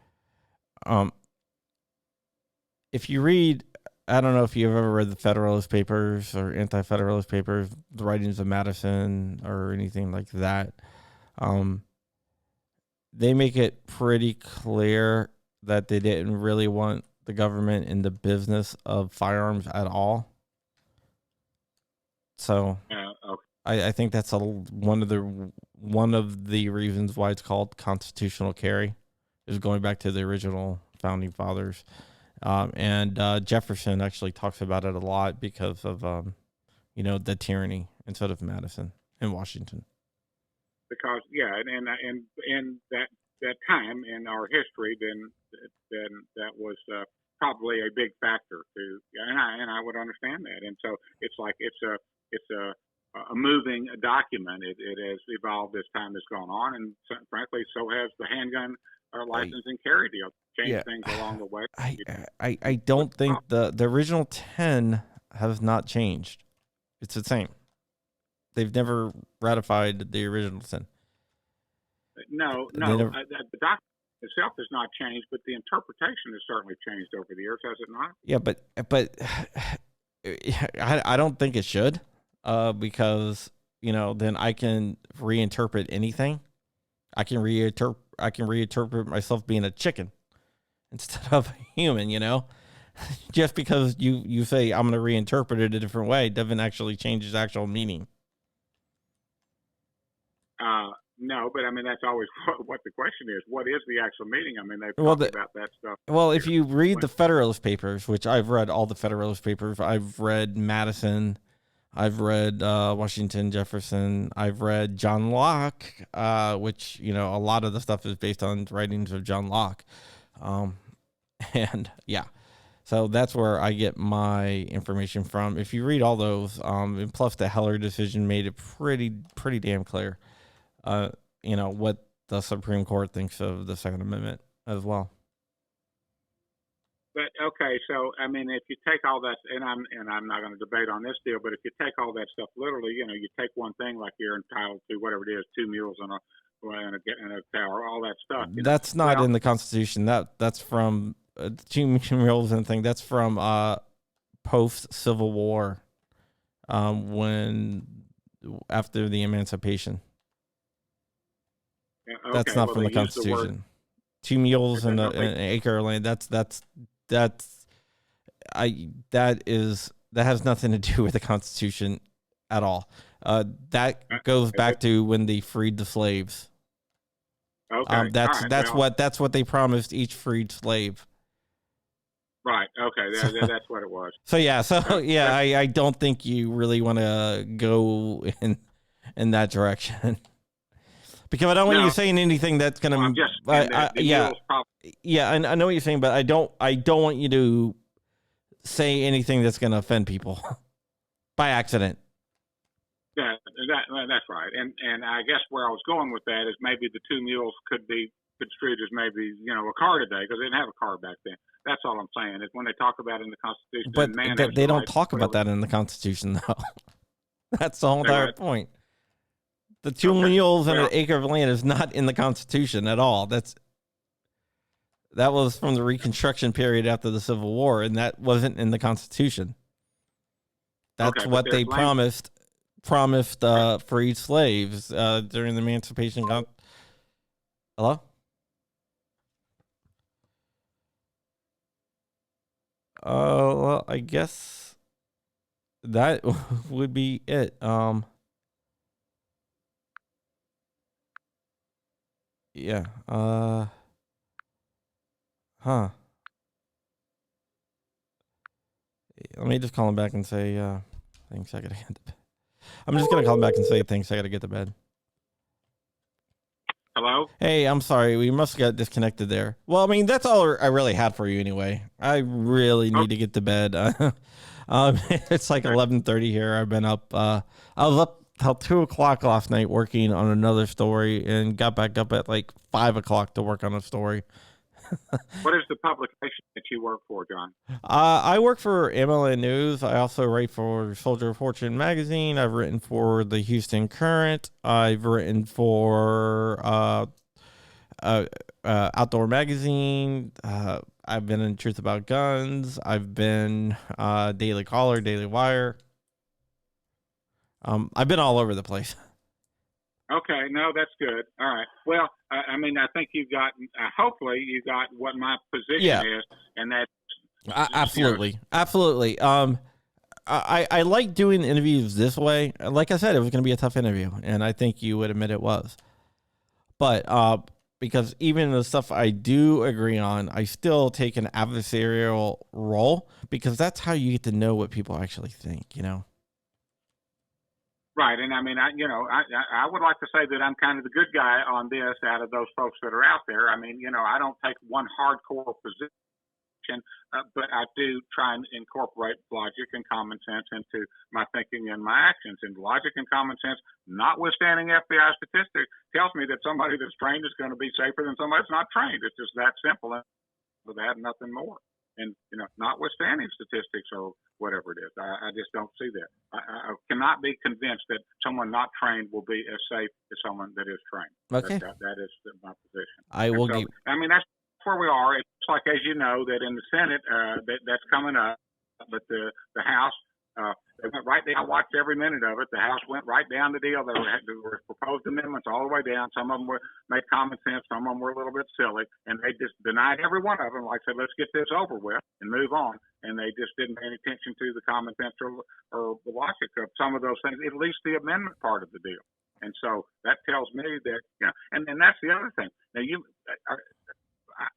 If you read, I don't know if you've ever read the Federalist Papers or Anti-Federalist Papers, the writings of Madison or anything like that. They make it pretty clear that they didn't really want the government in the business of firearms at all. So Okay. I think that's one of the reasons why it's called constitutional carry, is going back to the original founding fathers. And Jefferson actually talks about it a lot because of, the tyranny instead of Madison and Washington. Because and that time in our history, then that was probably a big factor too. And I would understand that. And so it's like it's a moving document. It has evolved as time has gone on, and frankly, so has the handgun license and carry deal. Changed things along the way. I don't think the original 10 has not changed. It's the same. They've never ratified the original 10. No. The document itself has not changed, but the interpretation has certainly changed over the years, has it not? Yeah, but I don't think it should, because then I can reinterpret anything. I can reinterpret myself being a chicken instead of a human, just because you say I'm going to reinterpret it a different way doesn't actually change its actual meaning. No, but I mean, that's always what the question is. What is the actual meaning? I mean, they've talked about that stuff. Well, if you read the Federalist Papers, which I've read all the Federalist Papers, I've read Madison, I've read Washington, Jefferson, I've read John Locke, which, a lot of the stuff is based on writings of John Locke. And yeah, so that's where I get my information from. If you read all those, and plus the Heller decision made it pretty damn clear, what the Supreme Court thinks of the Second Amendment as well. But okay, so I mean, if you take all that, and I'm not going to debate on this deal, but if you take all that stuff literally, you take one thing like you're entitled to whatever it is, 2 mules and a tower, all that stuff. That's not in the Constitution. That's from 2 mules and thing. That's from post Civil War, after the Emancipation. Yeah, okay. That's not from the Constitution. 2 mules and an acre of land. That has nothing to do with the Constitution at all. That goes back to when they freed the slaves. Okay. That's what they promised each freed slave. Right. Okay. That's what it was. So yeah. I don't think you really want to go in that direction. Because I don't want you saying anything that's going to. Yeah, and I know what you're saying, but I don't want you to say anything that's going to offend people by accident. Yeah, that's right. And I guess where I was going with that is maybe the 2 mules could be construed as maybe a car today, because they didn't have a car back then. That's all I'm saying is when they talk about it in the Constitution. But they don't talk about that in the Constitution, though. That's the whole entire point. The 2 mules and an acre of land is not in the Constitution at all. That was from the Reconstruction period after the Civil War, and that wasn't in the Constitution. That's what they promised freed slaves during the Emancipation. Hello? Well, I guess that would be it. Yeah. Let me just call him back and say, thanks, I gotta get to bed. I'm just gonna call him back and say, thanks, I gotta get to bed. Hello? Hello? Hey, I'm sorry. We must have got disconnected there. Well, I mean, that's all I really had for you anyway. I really Oh, need to get to bed. It's like okay. 11:30 here. I've been up. I was up till 2 o'clock last night working on another story, and got back up at like 5 o'clock to work on a story. What is the publication that you work for, John? I work for MLN News. I also write for Soldier of Fortune magazine. I've written for the Houston Current. I've written for uh, Outdoor Magazine. I've been in Truth About Guns. I've been Daily Caller, Daily Wire. I've been all over the place. Okay, no, that's good. All right. Well, I mean, I think you've got, hopefully, you got what my position Yeah, is, and that's, absolutely, absolutely. I like doing interviews this way. Like I said, it was going to be a tough interview, and I think you would admit it was. But because even the stuff I do agree on, I still take an adversarial role because that's how you get to know what people actually think, you know? right. And I mean, I would like to say that I'm kind of the good guy on this out of those folks that are out there. I mean, I don't take one hardcore position. But I do try and incorporate logic and common sense into my thinking and my actions. And logic and common sense, notwithstanding FBI statistics, tells me that somebody that's trained is going to be safer than somebody that's not trained. It's just that simple. And with that, nothing more. And notwithstanding statistics or whatever it is, I just don't see that. I cannot be convinced that someone not trained will be as safe as someone that is trained. Okay. That is my position. I will give. I mean, that's where we are. It's like, as you know, that in the Senate, that's coming up, but the House, they went right down. I watched every minute of it. The House went right down the deal. There were proposed amendments all the way down. Some of them made common sense. Some of them were a little bit silly, and they just denied every one of them. Like I said, let's get this over with and move on. And they just didn't pay any attention to the common sense or the logic of some of those things, at least the amendment part of the deal. And so that tells me that, and that's the other thing. Now,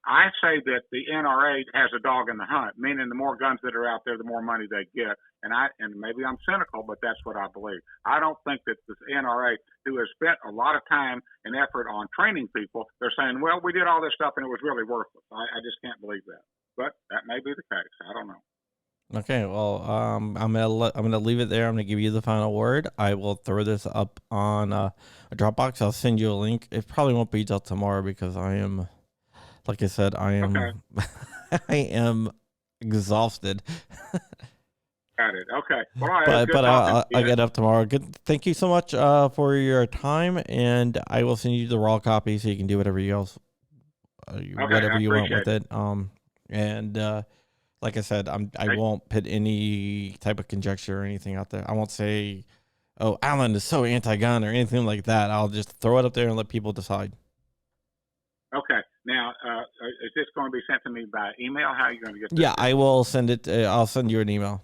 I say that the NRA has a dog in the hunt, meaning the more guns that are out there, the more money they get. And maybe I'm cynical, but that's what I believe. I don't think that the NRA, who has spent a lot of time and effort on training people, they're saying, well, we did all this stuff and it was really worthless. I just can't believe that. But that may be the case. I don't know. Okay, well, I'm gonna leave it there. I'm gonna give you the final word. I will throw this up on a Dropbox. I'll send you a link. It probably won't be till tomorrow because I am, like I said, I am, okay. I am exhausted. Got it. Okay. Well, all right, but I'll get up tomorrow. Good. Thank you so much for your time, and I will send you the raw copy so you can do whatever you whatever you want with it. And like I said, I won't put any type of conjecture or anything out there. I won't say, "Oh, Allan is so anti-gun" or anything like that. I'll just throw it up there and let people decide. Okay. Now, is this going to be sent to me by email? How are you going to get this? Yeah, I will send it. I'll send you an email.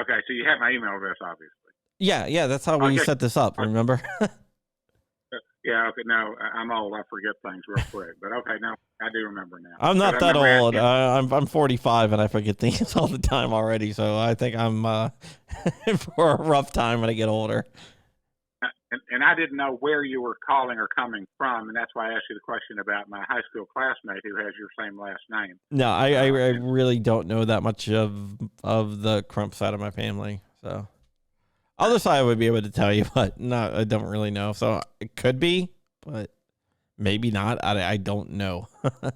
Okay, so you have my email address, obviously. Yeah, that's how we set this up, remember? Yeah, okay, no, I'm old. I forget things real quick. But okay, no, I do remember now. I'm not that old. I'm 45 and I forget things all the time already. So I think I'm for a rough time when I get older. And I didn't know where you were calling or coming from, and that's why I asked you the question about my high school classmate who has your same last name. No, I really don't know that much of the Crump side of my family. So other side I would be able to tell you, but no, I don't really know. So it could be, but maybe not. I don't know. Okay.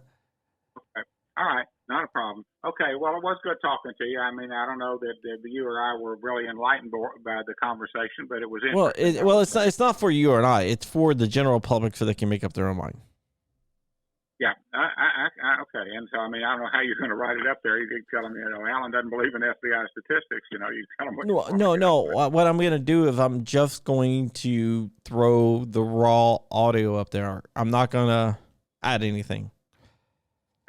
All right. Not a problem. Okay, well, it was good talking to you. I mean, I don't know that you or I were really enlightened by the conversation, but it was interesting. Well, it's not for you or I. It's for the general public so they can make up their own mind. Yeah. Okay. And so, I mean, I don't know how you're going to write it up there. You can tell them, Allan doesn't believe in FBI statistics. You tell them what. No. What I'm going to do is I'm just going to throw the raw audio up there. I'm not going to add anything.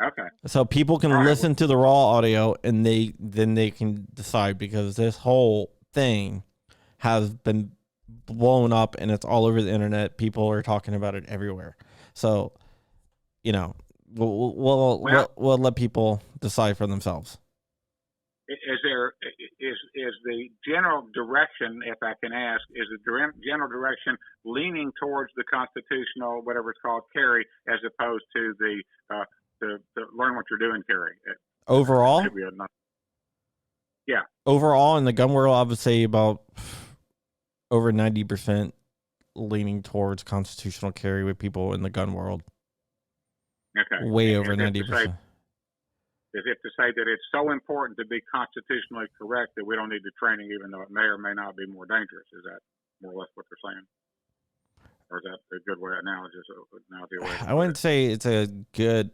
Okay. So people can listen to the raw audio and then they can decide, because this whole thing has been blown up and it's all over the internet. People are talking about it everywhere. So, we'll let people decide for themselves. Is there is the general direction, if I can ask, is the general direction leaning towards the constitutional, whatever it's called, carry, as opposed to the learn what you're doing carry? Overall, yeah. Overall, in the gun world, I would say about over 90% leaning towards constitutional carry with people in the gun world. Okay. Way over 90%. Is it to say that it's so important to be constitutionally correct that we don't need the training, even though it may or may not be more dangerous? Is that more or less what they're saying? Or is that a good way analogy? I wouldn't say it's a good.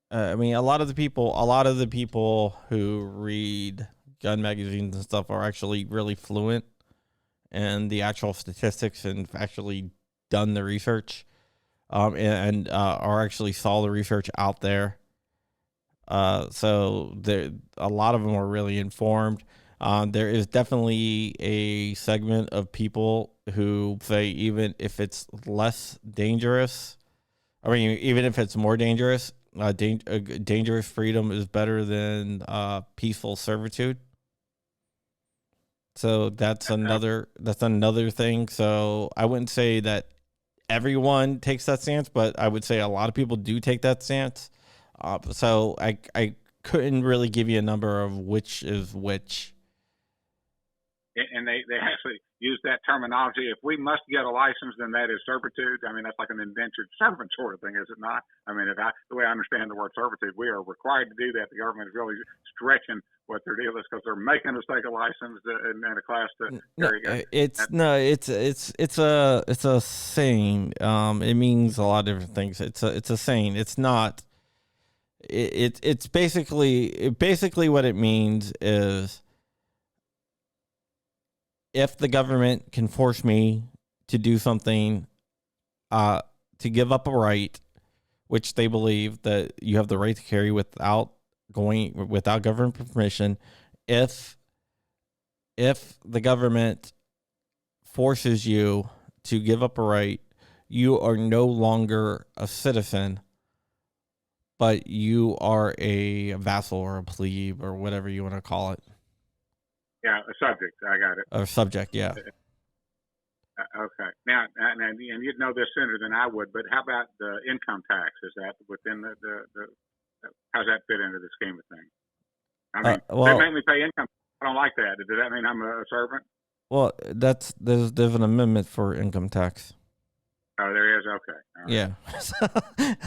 I mean, a lot of the people who read gun magazines and stuff are actually really fluent in the actual statistics and actually done the research, and are actually saw the research out there. So a lot of them are really informed. There is definitely a segment of people who say even if it's less dangerous, even if it's more dangerous, dangerous freedom is better than peaceful servitude. So that's another thing. So I wouldn't say that everyone takes that stance, but I would say a lot of people do take that stance. So I couldn't really give you a number of which is which. And they actually use that terminology. If we must get a license, then that is servitude. I mean, that's like an indentured servant sort of thing, is it not? I mean, the way I understand the word servitude, we are required to do that. The government is really stretching what their deal is because they're making us take a license and a class to carry guns. It's a saying. It means a lot of different things. It's a saying. It's not. It's basically what it means is, if the government can force me to do something, to give up a right, which they believe that you have the right to carry without government permission, if the government forces you to give up a right, you are no longer a citizen, but you are a vassal or a plebe or whatever you want to call it. Yeah, a subject. I got it. Or subject, yeah. Okay. Now, and you'd know this sooner than I would, but how about the income tax? Is that within the how's that fit into the scheme of things? I mean, they make me pay income. I don't like that. Does that mean I'm a servant? Well, there's an amendment for income tax. Oh, there is? Okay. All right. Yeah.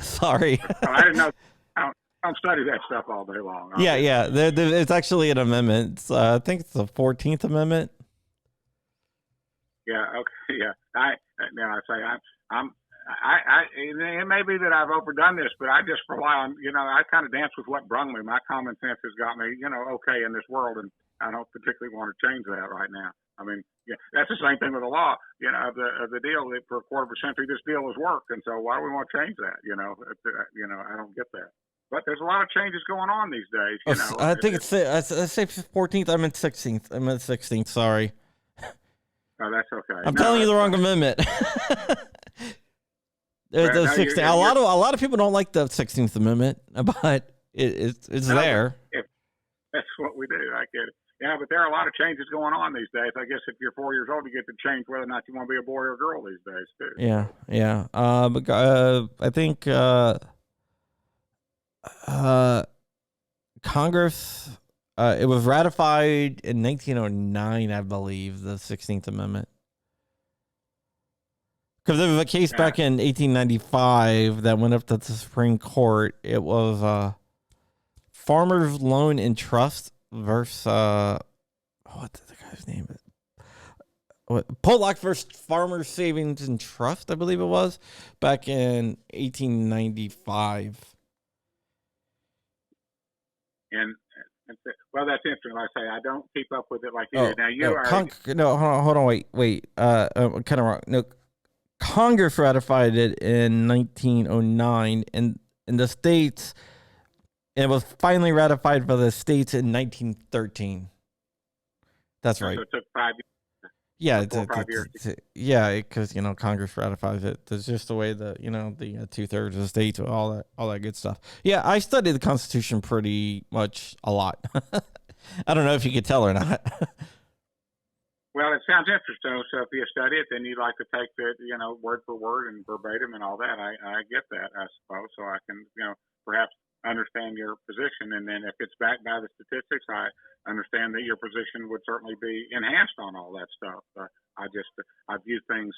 Sorry. I didn't know. I don't study that stuff all day long. Yeah. It's actually an amendment. I think it's the 14th Amendment. Yeah. Okay. Yeah. It may be that I've overdone this, but I just rely on, I kind of dance with what brung me. My common sense has got me, okay in this world, and I don't particularly want to change that right now. I mean, yeah, that's the same thing with the law, of the deal. For a quarter of a century, this deal has worked, and so why do we want to change that? I don't get that. But there's a lot of changes going on these days. I think I say 14th. I meant 16th. 16th. Sorry. Oh, that's okay. I'm telling you the wrong amendment. The 16th. A lot of people don't like the 16th Amendment, but it's there. That's what we do. I get it. Yeah, but there are a lot of changes going on these days. I guess if you're 4 years old, you get to change whether or not you want to be a boy or a girl these days, too. Yeah. I think Congress, it was ratified in 1909, I believe, the 16th Amendment. Because there was a case back in 1895 that went up to the Supreme Court. It was Farmers Loan and Trust versus what's the guy's name? Pollock versus Farmers Savings and Trust, I believe it was, back in 1895. And well, that's interesting. Like I say, I don't keep up with it like you do. Now hold on, wait. I'm kind of wrong. No, Congress ratified it in 1909, and in the states, and it was finally ratified by the states in 1913. That's right. So it took 5 years. Yeah, 5 years. Yeah, because Congress ratifies it. It's just the way that the 2/3 of the states, all that good stuff. Yeah, I studied the Constitution pretty much a lot. I don't know if you could tell or not. Well, it sounds interesting. So if you study it, then you'd like to take the, word for word and verbatim and all that. I get that, I suppose. So I can, perhaps understand your position. And then if it's backed by the statistics, I understand that your position would certainly be enhanced on all that stuff. I view things,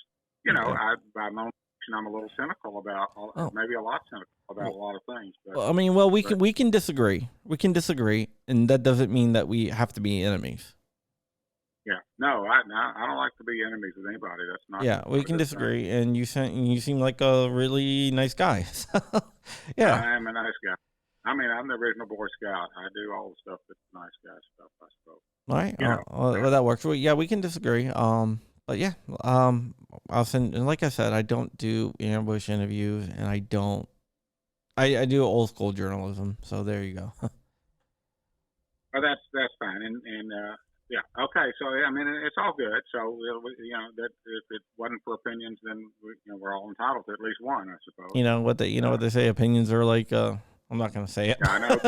by my own, I'm a little cynical about, maybe a lot cynical about a lot of things. But, well, I mean, we can disagree. We can disagree, and that doesn't mean that we have to be enemies. Yeah, no, I don't like to be enemies with anybody. That's not. Yeah, we can disagree, and you seem like a really nice guy. So, yeah, I am a nice guy. I mean, I'm the original Boy Scout. I do all the stuff that's nice guy stuff, I suppose. All right, well, that works. Well, yeah, we can disagree. But yeah, I'll send. And like I said, I don't do ambush interviews, and I don't. I do old school journalism. So there you go. Oh, that's fine, and yeah, okay. So I mean, it's all good. So that if it wasn't for opinions, then we're all entitled to at least one, I suppose. You know what they say. Opinions are like. I'm not gonna say it. Yeah, I know.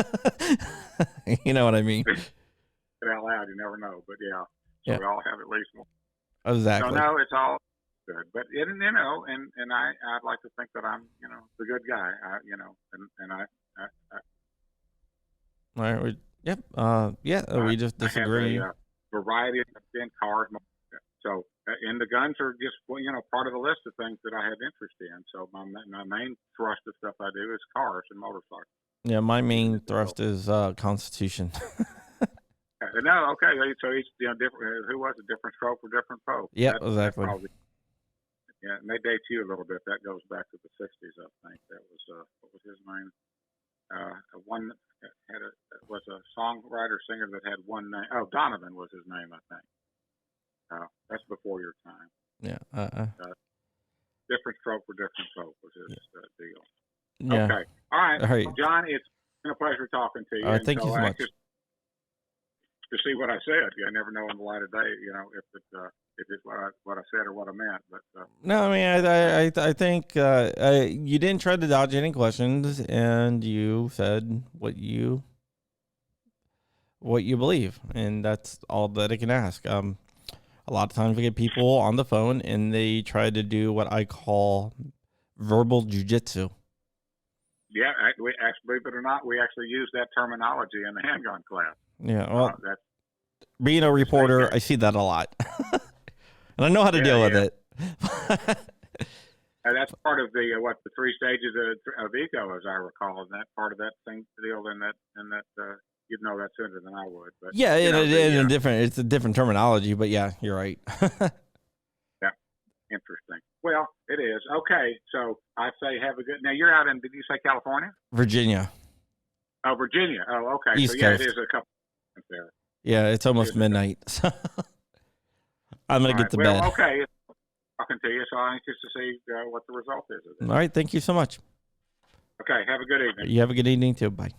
You know what I mean. Say it out loud, you never know. But yeah, so we all have at least one. Exactly. So no, it's all good. But and I'd like to think that I'm the good guy. All right. Yep. We just disagree. I have a variety of cars. So and the guns are just part of the list of things that I have interest in. So my main thrust of stuff I do is cars and motorcycles. Yeah, my main thrust is Constitution. No, okay. So each different. Who was a different stroke for different folks? Yeah, exactly. Yeah, and they date you a little bit. That goes back to the '60s, I think. That was what was his name? One was a songwriter singer that had one name. Oh, Donovan was his name, I think. That's before your time. Yeah. Different stroke for different folk was his deal. Yeah. Okay. All right. Well, John, it's been a pleasure talking to you. Thank you so much. To see what I said, I never know in the light of day, if it's what I said or what I meant. But no, I mean, I think you didn't try to dodge any questions, and you said what you believe, and that's all that I can ask. A lot of times we get people on the phone and they try to do what I call verbal jujitsu. Yeah, believe it or not, we actually use that terminology in the handgun class. Yeah, well, being a reporter, I see that a lot. And I know how to deal with it. And that's part of the 3 stages of ego, as I recall, and that part of that thing deal in that you'd know that sooner than I would. But yeah, it's a different terminology, but yeah, you're right. Yeah, interesting. Well, it is. Okay, so I say have a good. Now you're out in. Did you say California? Virginia. Oh, Virginia. Oh, okay. East so yeah, Coast. it is a couple there. Yeah, it's almost midnight. So I'm gonna get to bed. Okay. Talking to you, so I'm anxious to see what the result is of this. All right, thank you so much. Okay, have a good evening. You have a good evening too. Bye.